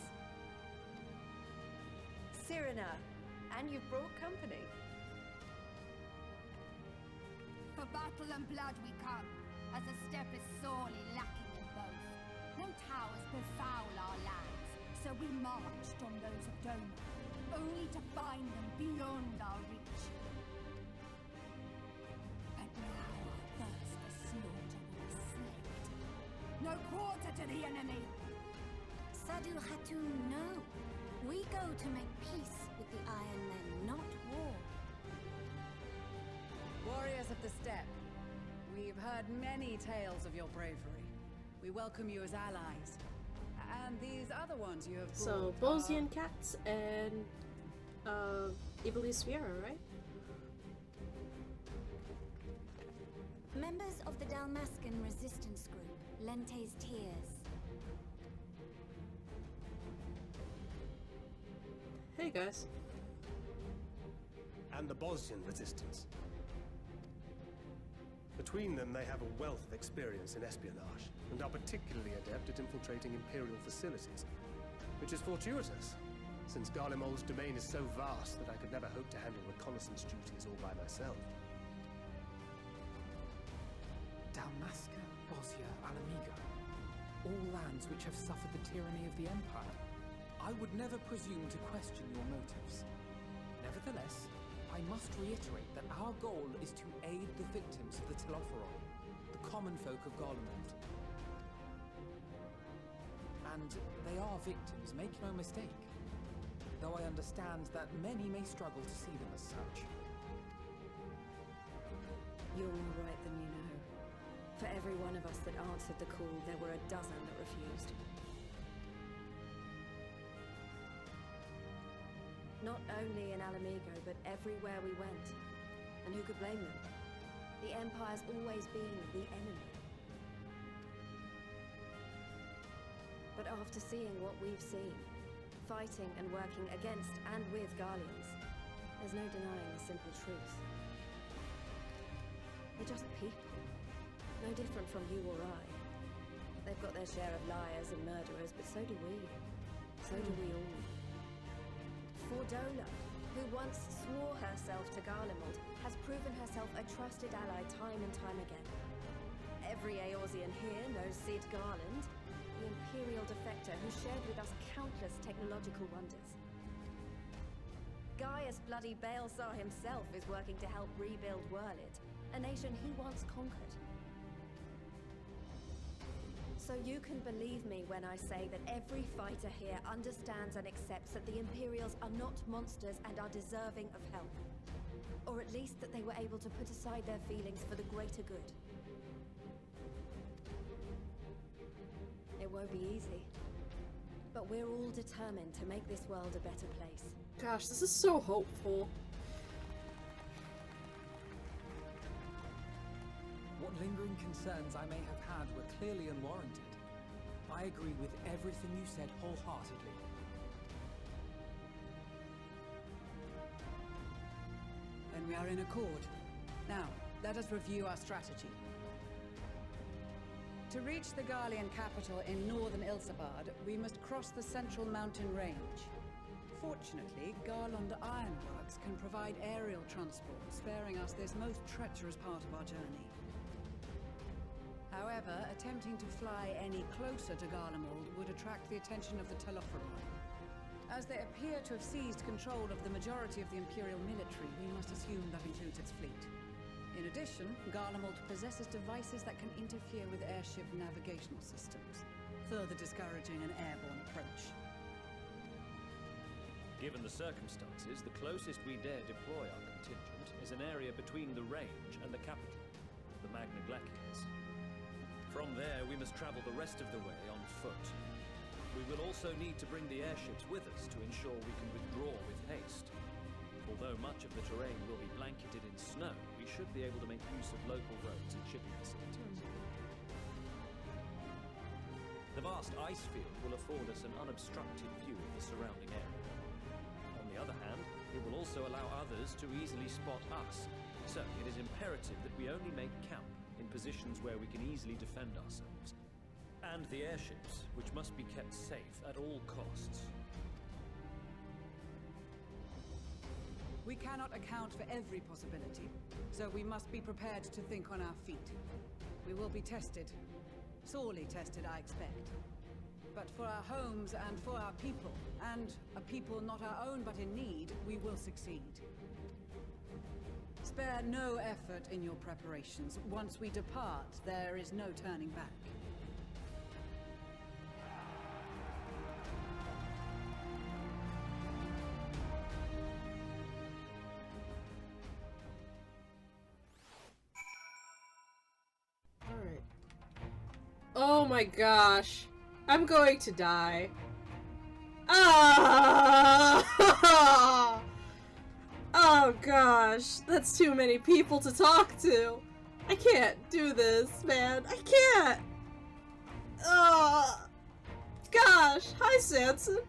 Cyrena, and you've brought company. For battle and blood we come, as the steppe is sorely lacking in both. No towers befoul our lands, so we marched on those of Doma, only to find them beyond our reach. And now our thirst for slaughter will be slaked. No quarter to the enemy! Sadu Hatun, no. We go to make peace with the Iron Men, not war. Warriors of the steppe, we've heard many tales of your bravery. We welcome you as allies. And these other ones you have brought. So, Bosian cats and Ibelis Sierra, right? Members of the Dalmascan resistance group, Lente's Tears. Hey guys. And the Bosnian resistance. Between them, they have a wealth of experience in espionage, and are particularly adept at infiltrating Imperial facilities. Which is fortuitous, since Garlemald's domain is so vast that I could never hope to handle reconnaissance duties all by myself. Dalmasca, Bosnia, Alamigo. All lands which have suffered the tyranny of the Empire. I would never presume to question your motives. Nevertheless, I must reiterate that our goal is to aid the victims of the Telophorol, the common folk of Garlemald. And they are victims, make no mistake. Though I understand that many may struggle to see them as such. You're more right than you know. For every one of us that aren't answered the call, there were a dozen that refused. Not only in Alamigo, but everywhere we went. And who could blame them? The Empire's always been the enemy. But after seeing what we've seen, fighting and working against and with Garleans, there's no denying the simple truth. They're just people, no different from you or I. They've got their share of liars and murderers, but so do we. So do we all. Fordola, who once swore herself to Garlemald, has proven herself a trusted ally time and time again. Every Eorzean here knows Cid Garland, the Imperial defector who shared with us countless technological wonders. Gaius bloody Balesar himself is working to help rebuild Whirlid, a nation he once conquered. So you can believe me when I say that every fighter here understands and accepts that the Imperials are not monsters and are deserving of help. Or at least that they were able to put aside their feelings for the greater good. It won't be easy, but we're all determined to make this world a better place. Gosh, this is so hopeful. What lingering concerns I may have had were clearly unwarranted. I agree with everything you said wholeheartedly. Then we are in accord. Now, let us review our strategy. To reach the Garlean capital in northern Ilsabard, we must cross the central mountain range. Fortunately, Garlond ironworks can provide aerial transport, sparing us this most treacherous part of our journey. However, attempting to fly any closer to Garlemald would attract the attention of the Telophoroi. As they appear to have seized control of the majority of the Imperial military, we must assume that includes its fleet. In addition, Garlemald possesses devices that can interfere with airship navigational systems, further discouraging an airborne approach. Given the circumstances, the closest we dare deploy our contingent is an area between the range and the capital, the Magna Glaciers. From there, we must travel the rest of the way on foot. We will also need to bring the airships with us to ensure we can withdraw with haste. Although much of the terrain will be blanketed in snow, we should be able to make use of local roads and shipping facilities. The vast ice field will afford us an unobstructed view of the surrounding area. On the other hand, it will also allow others to easily spot us, so it is imperative that we only make camp in positions where we can easily defend ourselves. And the airships, which must be kept safe at all costs. We cannot account for every possibility, so we must be prepared to think on our feet. We will be tested. Sorely tested, I expect. But for our homes and for our people, and a people not our own but in need, we will succeed. Spare no effort in your preparations. Once we depart, there is no turning back. Alright. Oh my gosh. I'm going to die. Ah! Oh gosh, that's too many people to talk to. I can't do this, man. I can't. Oh, gosh. Hi, Sanson.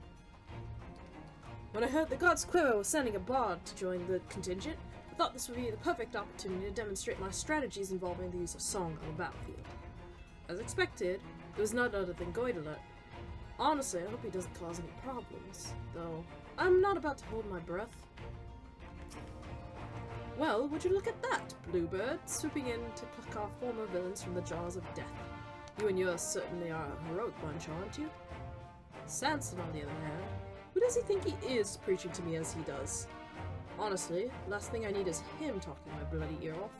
When I heard the God's Quiver was sending a bard to join the contingent, I thought this would be the perfect opportunity to demonstrate my strategies involving the use of song on the battlefield. As expected, it was none other than Goidelet. Honestly, I hope he doesn't cause any problems, though I'm not about to hold my breath. Well, would you look at that, Bluebird, swooping in to pluck our former villains from the jaws of death. You and yours certainly are a heroic bunch, aren't you? Sanson, on the other hand, who does he think he is preaching to me as he does? Honestly, last thing I need is him talking my bloody ear off.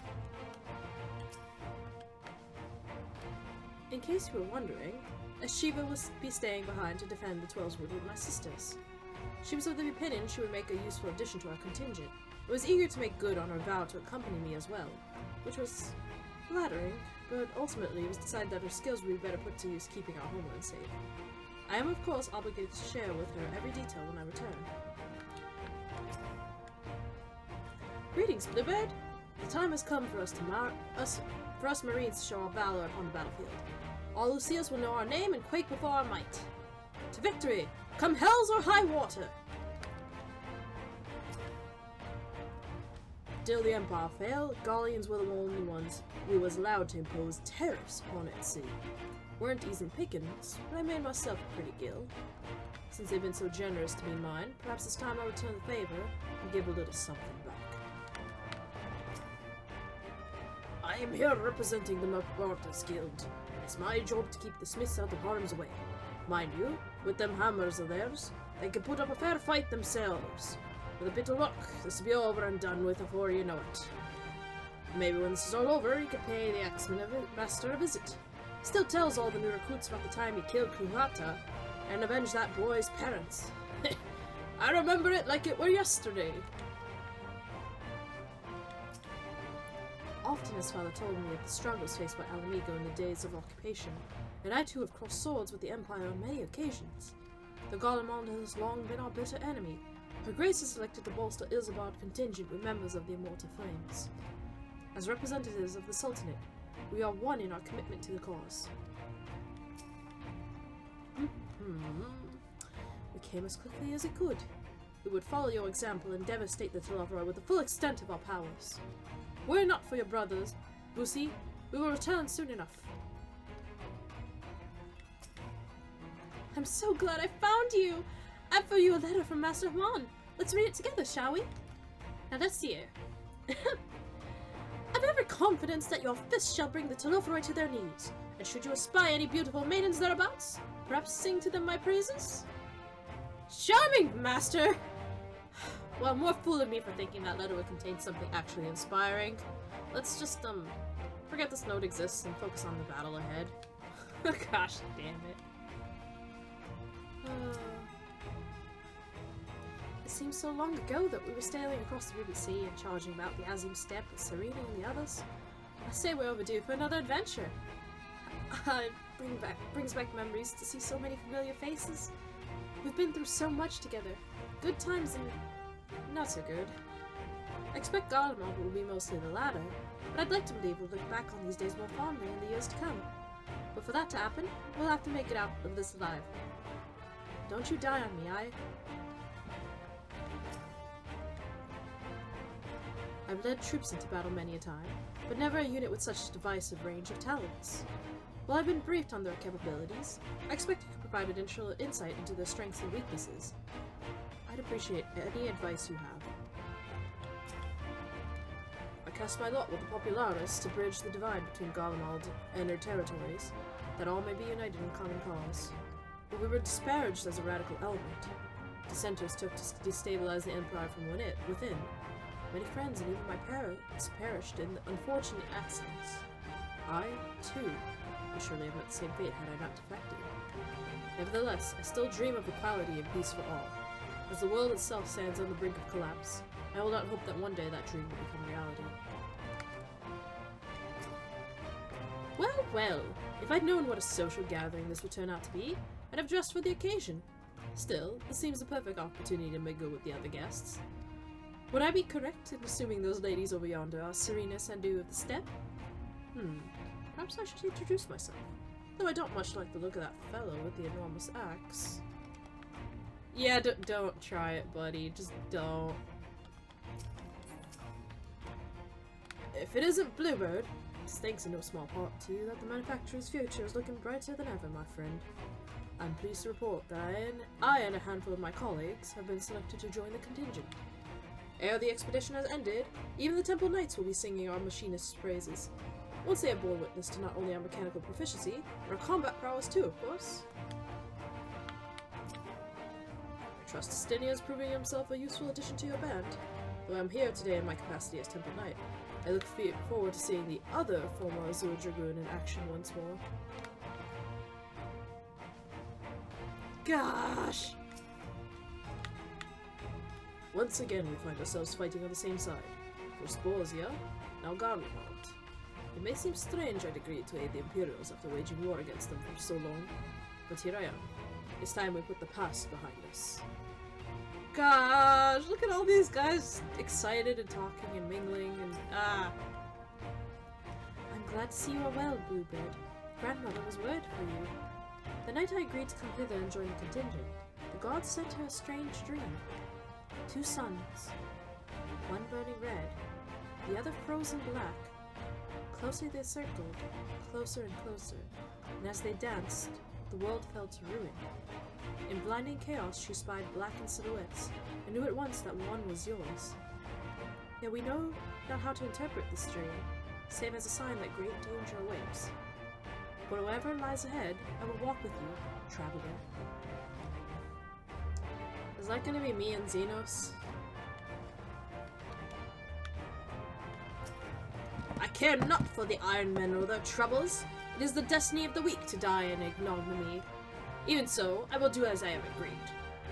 In case you were wondering, Ashiva will be staying behind to defend the Twellswood with my sisters. She was of the opinion she would make a useful addition to our contingent, but was eager to make good on her vow to accompany me as well, which was flattering, but ultimately it was decided that her skills would be better put to use keeping our homeland safe. I am, of course, obligated to share with her every detail when I return. Greetings, Bluebird! The time has come for us Marines to show our valor upon the battlefield. All who see us will know our name and quake before our might. To victory! Come hells or high water! Till the Empire failed, Gallians were the only ones we was allowed to impose tariffs upon at sea. Weren't easy pickings, but I made myself a pretty guild. Since they've been so generous to me and mine, perhaps it's time I return the favor and give a little something back. I am here representing the McBarters Guild. It's my job to keep the Smiths out of harm's way. Mind you, with them hammers of theirs, they can put up a fair fight themselves. With a bit of luck, this will be over and done with before you know it. Maybe when this is all over, you can pay the Axeman-Master a visit. Still tells all the new recruits about the time he killed Kuhata and avenged that boy's parents. I remember it like it were yesterday. Often his father told me of the struggles faced by Alamigo in the days of occupation, and I too have crossed swords with the Empire on many occasions. The Garlemald has long been our bitter enemy. Her Grace has elected to bolster Ilzabard contingent with members of the Immortal Flames. As representatives of the Sultanate, we are one in our commitment to the cause. We came as quickly as it could. We would follow your example and devastate the Telovra with the full extent of our powers. Were it not for your brothers, Busi, we will return soon enough. I'm so glad I found you! I have for you a letter from Master Haman. Let's read it together, shall we? Now let's see here. I've every confidence that your fists shall bring the Telovra to their knees, and should you espy any beautiful maidens thereabouts, perhaps sing to them my praises? Charming, Master! Well, more fool of me for thinking that letter would contain something actually inspiring. Let's just, forget this note exists and focus on the battle ahead. Gosh damn it. It seems so long ago that we were sailing across the Ruby Sea and charging about the Azim Steppe with Serena and the others. I say we're overdue for another adventure. Brings back memories to see so many familiar faces. We've been through so much together. Good times and not so good. I expect Garlemald will be mostly the latter, but I'd like to believe we'll look back on these days more fondly in the years to come. But for that to happen, we'll have to make it out of this alive. Don't you die on me, I've led troops into battle many a time, but never a unit with such divisive range of talents. While I've been briefed on their capabilities, I expect you can provide additional insight into their strengths and weaknesses. I'd appreciate any advice you have. I cast my lot with the Popularis to bridge the divide between Garlemald and her territories, that all may be united in common cause. But we were disparaged as a radical element. Dissenters took to destabilize the Empire from within. Many friends and even my parents perished in unfortunate accidents. I, too, would surely have met the same fate had I not defected. Nevertheless, I still dream of equality and peace for all. As the world itself stands on the brink of collapse, I will not hope that one day that dream will become reality. Well, well, if I'd known what a social gathering this would turn out to be, I'd have dressed for the occasion. Still, this seems the perfect opportunity to mingle with the other guests. Would I be correct in assuming those ladies over yonder are Serena Sandu of the Steppe? Perhaps I should introduce myself, though I don't much like the look of that fellow with the enormous axe. Yeah, don't try it, buddy. Just don't. If it isn't Bluebird, it's thanks in no small part to you that the manufacturer's future is looking brighter than ever, my friend. I'm pleased to report that I and a handful of my colleagues have been selected to join the contingent. Ere the expedition has ended, even the Temple Knights will be singing our machinist's praises. Once they have borne witness to not only our mechanical proficiency, but our combat prowess too, of course. I trust Stinia is proving himself a useful addition to your band. Though I'm here today in my capacity as Temple Knight, I look forward to seeing the other former Azure Dragoon in action once more. Gosh! Once again we find ourselves fighting on the same side. First Borgia, now Garlemald. It may seem strange I'd agreed to aid the Imperials after waging war against them for so long, but here I am. It's time we put the past behind us. Gosh, look at all these guys excited and talking and mingling and I'm glad to see you are well, Bluebird. Grandmother was worried for you. The night I agreed to come hither and join the contingent, the gods sent her a strange dream. 2 suns, one burning red, the other frozen black. Closely they circled, closer and closer, and as they danced, the world fell to ruin. In blinding chaos she spied blackened silhouettes, and knew at once that one was yours. Yet we know not how to interpret this dream, save as a sign that great danger awaits. But whatever lies ahead, I will walk with you, traveler. Is that gonna be me and Xenos? I care not for the Iron Men or their troubles. It is the destiny of the weak to die in ignominy. Even so, I will do as I have agreed.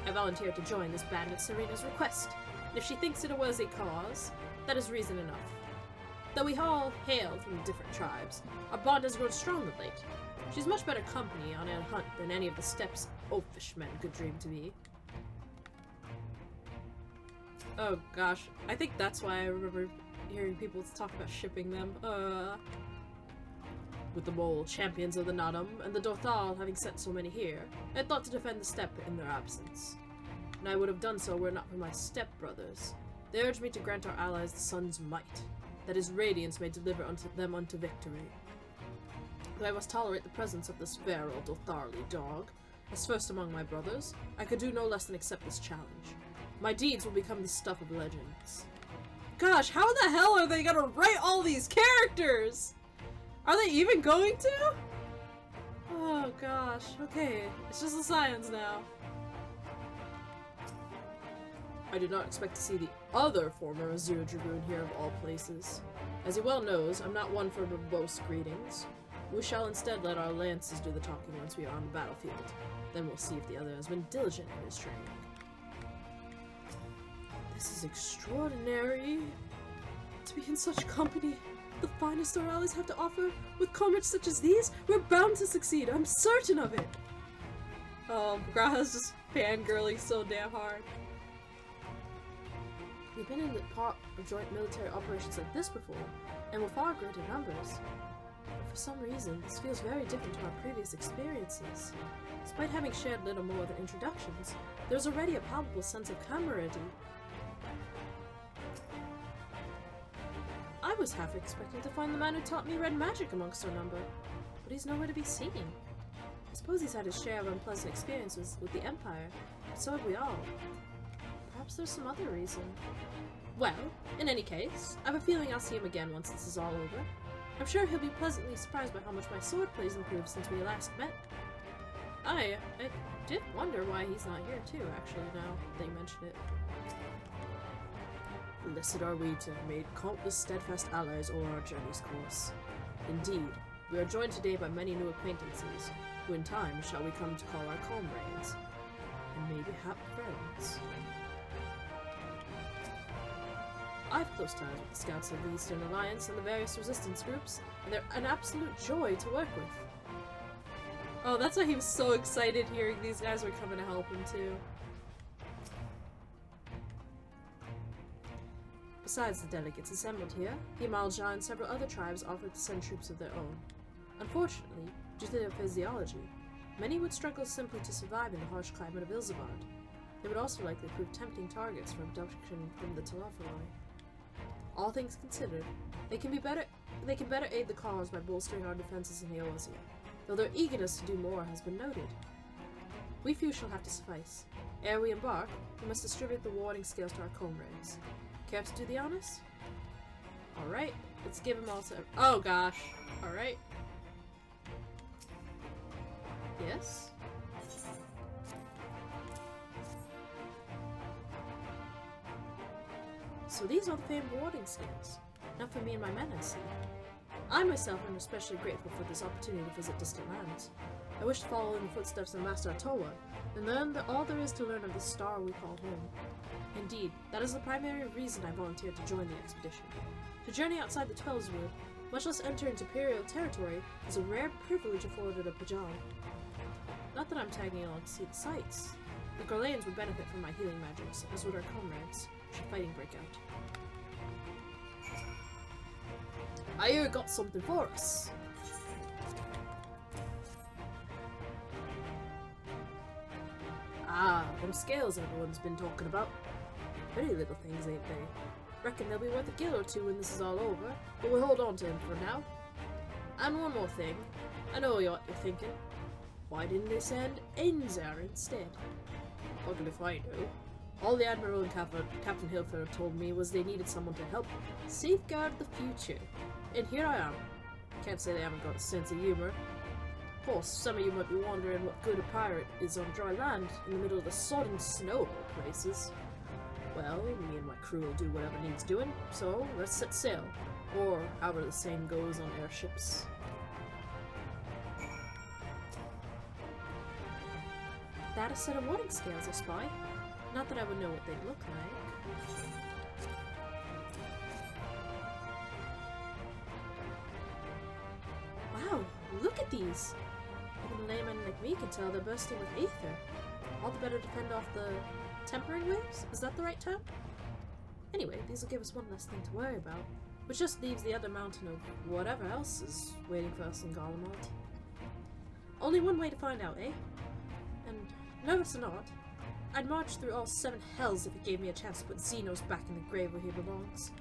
I volunteered to join this band at Serena's request, and if she thinks it a worthy cause, that is reason enough. Though we all hail from different tribes, our bond has grown strong of late. She's much better company on a hunt than any of the steppes oafish men could dream to be. Oh gosh, I think that's why I remember hearing people talk about shipping them. With the mole champions of the Nadam and the Dothal having sent so many here, I had thought to defend the steppe in their absence. And I would have done so were it not for my step-brothers. They urged me to grant our allies the sun's might, that his radiance may deliver them unto victory. Though I must tolerate the presence of this feral Dotharli dog, as first among my brothers, I could do no less than accept this challenge. My deeds will become the stuff of legends. Gosh, how the hell are they gonna write all these characters? Are they even going to? Oh gosh, okay, it's just the science now. I did not expect to see the other former Azure Dragoon here of all places. As he well knows, I'm not one for verbose greetings. We shall instead let our lances do the talking once we are on the battlefield. Then we'll see if the other has been diligent in his training. This is extraordinary. To be in such company, the finest our allies have to offer, with comrades such as these, we're bound to succeed, I'm certain of it! Oh, Graha's just fangirling so damn hard. We've been in the part of joint military operations like this before, and with far greater numbers. But for some reason, this feels very different to our previous experiences. Despite having shared little more than introductions, there's already a palpable sense of camaraderie. I was half expecting to find the man who taught me red magic amongst our number, but he's nowhere to be seen. I suppose he's had his share of unpleasant experiences with the Empire, but so have we all. Perhaps there's some other reason. Well, in any case, I have a feeling I'll see him again once this is all over. I'm sure he'll be pleasantly surprised by how much my sword play's improved since we last met. I did wonder why he's not here too, actually, now that you mention it. Blessed are we to have made countless steadfast allies o'er our journey's course. Indeed, we are joined today by many new acquaintances, who in time shall we come to call our comrades, and maybe hap friends. I have close ties with the scouts of the Eastern Alliance and the various resistance groups, and they're an absolute joy to work with. Oh, that's why he was so excited hearing these guys were coming to help him too. Besides the delegates assembled here, the Amalja and several other tribes offered to send troops of their own. Unfortunately, due to their physiology, many would struggle simply to survive in the harsh climate of Ilzabad. They would also likely prove tempting targets for abduction from the Telophiloi. All things considered, they can better aid the cause by bolstering our defenses in Eorzea, though their eagerness to do more has been noted. We few shall have to suffice. Ere we embark, we must distribute the warding scales to our comrades. Care to do the honors? Alright, let's give him all to— oh gosh. Alright. Yes? So these are the famed warding scales. Not for me and my men, I see. I myself am especially grateful for this opportunity to visit distant lands. I wish to follow in the footsteps of Master Atowa, and learn all there is to learn of the star we call home. Indeed, that is the primary reason I volunteered to join the expedition. To journey outside the Twelves Wood, much less enter into Imperial territory, is a rare privilege afforded a Pajan. Not that I'm tagging along to see the sights. The Garleans would benefit from my healing magics, as would our comrades, should fighting break out. I hear you got something for us. Ah, them scales everyone's been talking about. Pretty little things, ain't they? Reckon they'll be worth a gil or two when this is all over, but we'll hold on to them for now. And one more thing. I know what you're thinking. Why didn't they send Enzar instead? Fucking if I know. All the Admiral and Captain Hilfer told me was they needed someone to help safeguard the future. And here I am. Can't say they haven't got a sense of humor. Of course, some of you might be wondering what good a pirate is on dry land in the middle of the sodden snow of all places. Well, me and my crew will do whatever needs doing, so let's set sail. Or however the saying goes on airships. That a set of warning scales, I spy. Not that I would know what they'd look like. Wow, look at these! Even a layman like me can tell they're bursting with aether. All the better to fend off the tempering waves? Is that the right term? Anyway, these will give us one less thing to worry about, which just leaves the other mountain of whatever else is waiting for us in Garlemald. Only one way to find out, eh? And nervous or not, I'd march through all 7 hells if it gave me a chance to put Xenos back in the grave where he belongs.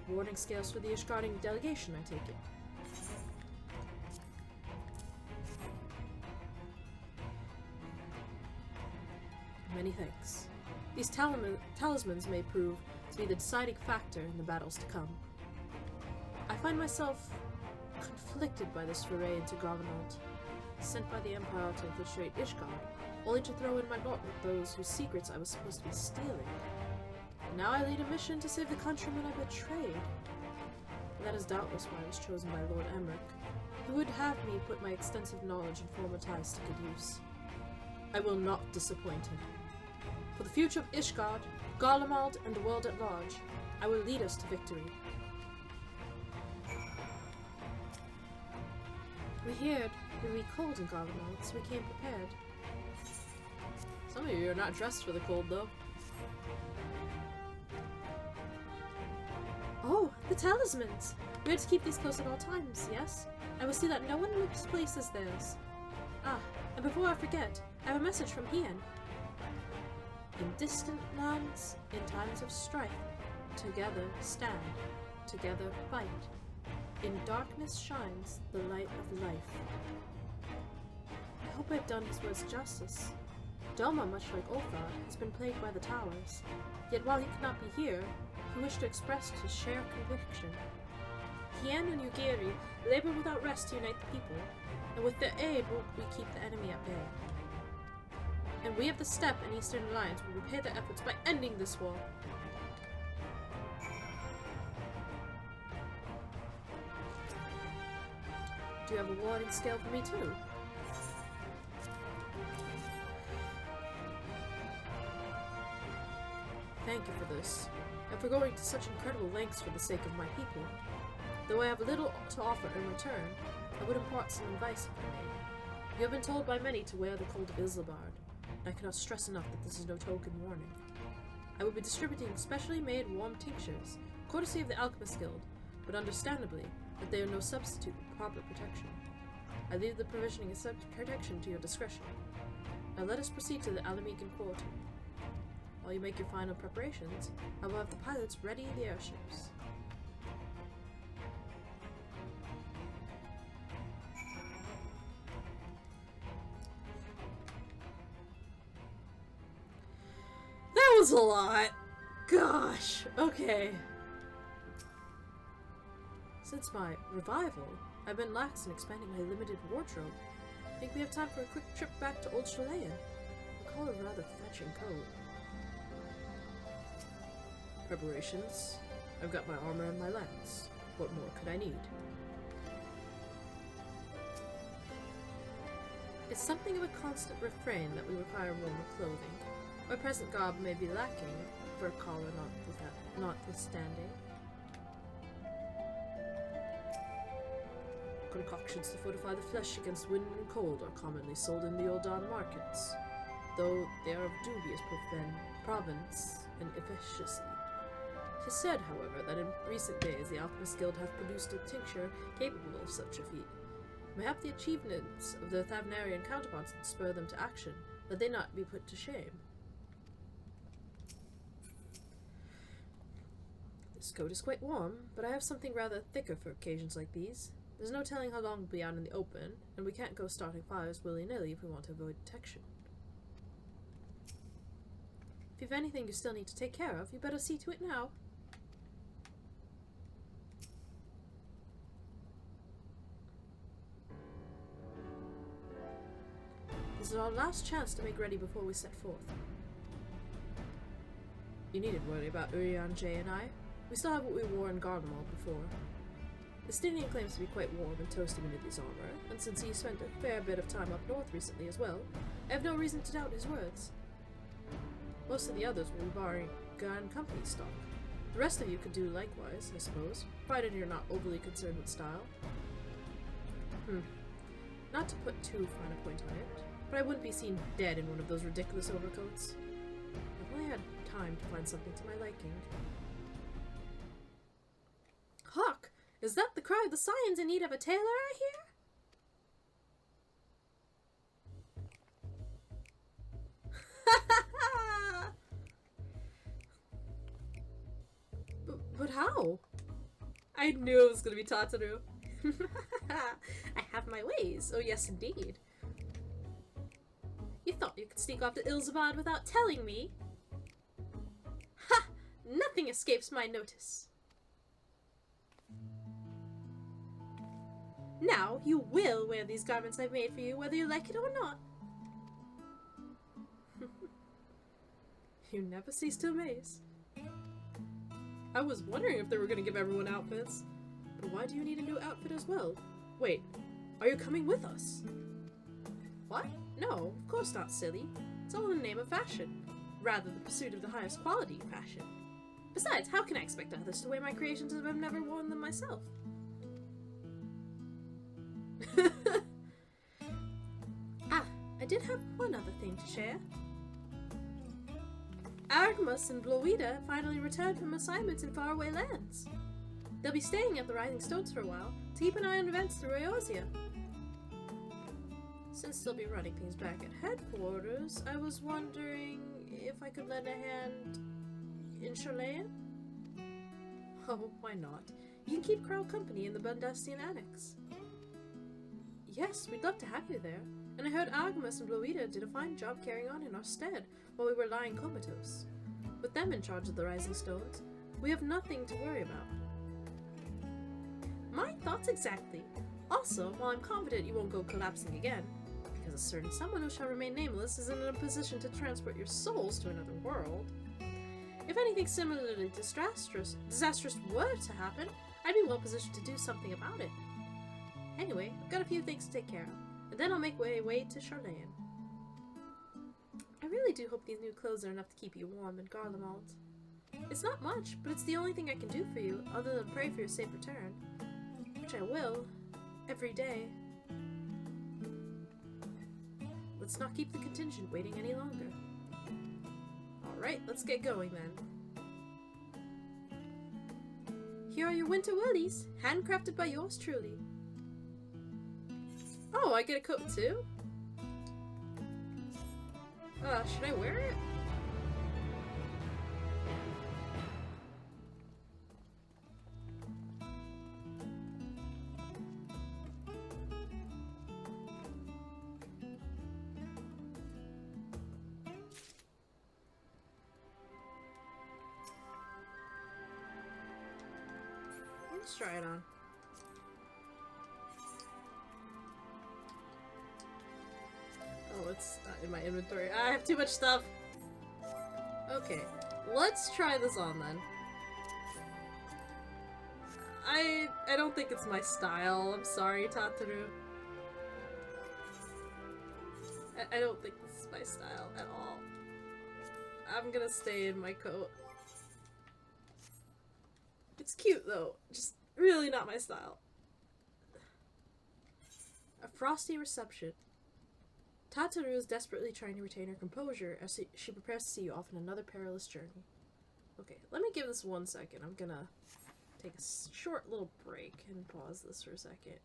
Warning scales for the Ishgardian delegation, I take it. Many thanks. These talismans may prove to be the deciding factor in the battles to come. I find myself conflicted by this foray into Garlemald, sent by the Empire to infiltrate Ishgard, only to throw in my lot with those whose secrets I was supposed to be stealing. Now I lead a mission to save the countrymen I betrayed. That is doubtless why I was chosen by Lord Emmerich, who would have me put my extensive knowledge and former ties to good use. I will not disappoint him. For the future of Ishgard, Garlemald, and the world at large, I will lead us to victory. We heard it would be cold in Garlemald, so we came prepared. Some of you are not dressed for the cold, though. Oh, the talismans! We are to keep these close at all times, yes? I will see that no one misplaces theirs. Ah, and before I forget, I have a message from Hien. In distant lands, in times of strife, together stand, together fight. In darkness shines the light of life. I hope I've done his words justice. Doma, much like Ulthar, has been plagued by the towers, yet while he could not be here, he wished to express his shared conviction. Hien and Ugiri labor without rest to unite the people, and with their aid will we keep the enemy at bay. And we of the Steppe and Eastern Alliance will repay their efforts by ending this war. Do you have a warning scale for me too? Thank you for this, and for going to such incredible lengths for the sake of my people. Though I have little to offer in return, I would impart some advice if I may. You have been told by many to wear the cold of Islabard, and I cannot stress enough that this is no token warning. I will be distributing specially made warm tinctures, courtesy of the Alchemist Guild, but understandably, that they are no substitute for proper protection. I leave the provisioning of such protection to your discretion. Now let us proceed to the Alamican Quarter. While you make your final preparations, I will have the pilots ready the airships. That was a lot! Gosh, okay. Since my revival, I've been lax in expanding my limited wardrobe. Think we have time for a quick trip back to Old Chilean? I call it a rather fetching coat. Preparations. I've got my armor and my lance. What more could I need? It's something of a constant refrain that we require warmer clothing. My present garb may be lacking, fur collar notwithstanding. Concoctions to fortify the flesh against wind and cold are commonly sold in the Oldan markets, though they are of dubious provenance and efficacy. It is said, however, that in recent days the Alchemist Guild hath produced a tincture capable of such a feat. Mayhap the achievements of their Thavnarian counterparts spur them to action, that they not be put to shame. This coat is quite warm, but I have something rather thicker for occasions like these. There's no telling how long we'll be out in the open, and we can't go starting fires willy-nilly if we want to avoid detection. If you've anything you still need to take care of, you better see to it now. This is our last chance to make ready before we set forth. You needn't worry about Urian, Jay, and I. We still have what we wore in Garlemald before. The Stynian claims to be quite warm and toasty beneath his armor, and since he spent a fair bit of time up north recently as well, I have no reason to doubt his words. Most of the others will be borrowing Grand Company stock. The rest of you could do likewise, I suppose, provided you're not overly concerned with style. Not to put too fine a point on it, but I wouldn't be seen dead in one of those ridiculous overcoats. I've only had time to find something to my liking. Hawk! Is that the cry of the Scions in need of a tailor, I hear? But how? I knew it was going to be Tataru. I have my ways. Oh yes, indeed. You thought you could sneak off to Ilzabad without telling me? Ha! Nothing escapes my notice. Now, you will wear these garments I've made for you, whether you like it or not. You never cease to amaze. I was wondering if they were going to give everyone outfits. But why do you need a new outfit as well? Wait, are you coming with us? What? No, of course not, silly. It's all in the name of fashion. Rather, the pursuit of the highest quality fashion. Besides, how can I expect others to wear my creations if I've never worn them myself? I did have one other thing to share. Argmus and Bloida finally returned from assignments in faraway lands. They'll be staying at the Rising Stones for a while to keep an eye on events through Eorzea. Since they'll be running things back at headquarters, I was wondering if I could lend a hand in Charlayan? Oh, why not? You can keep Krell company in the Bundastian Annex. Yes, we'd love to have you there. And I heard Argmus and Bloida did a fine job carrying on in our stead while we were lying comatose. With them in charge of the Rising Stones, we have nothing to worry about. My thoughts exactly. Also, while I'm confident you won't go collapsing again, because a certain someone who shall remain nameless isn't in a position to transport your souls to another world. If anything similarly disastrous were to happen, I'd be well positioned to do something about it. Anyway, I've got a few things to take care of, and then I'll make my way to Charlayan. I really do hope these new clothes are enough to keep you warm in Garlemald. It's not much, but it's the only thing I can do for you, other than pray for your safe return. Which I will, every day. Let's not keep the contingent waiting any longer. Alright, let's get going then. Here are your winter willies, handcrafted by yours truly. Oh, I get a coat too? Should I wear it? Let's try it on. Oh, it's not in my inventory. I have too much stuff. Okay, let's try this on then. I don't think it's my style. I'm sorry, Tataru. I don't think this is my style at all. I'm gonna stay in my coat. It's cute though, just really not my style. A frosty reception. Tataru is desperately trying to retain her composure as she prepares to see you off on another perilous journey. Okay, let me give this 1 second. I'm gonna take a short little break and pause this for a second.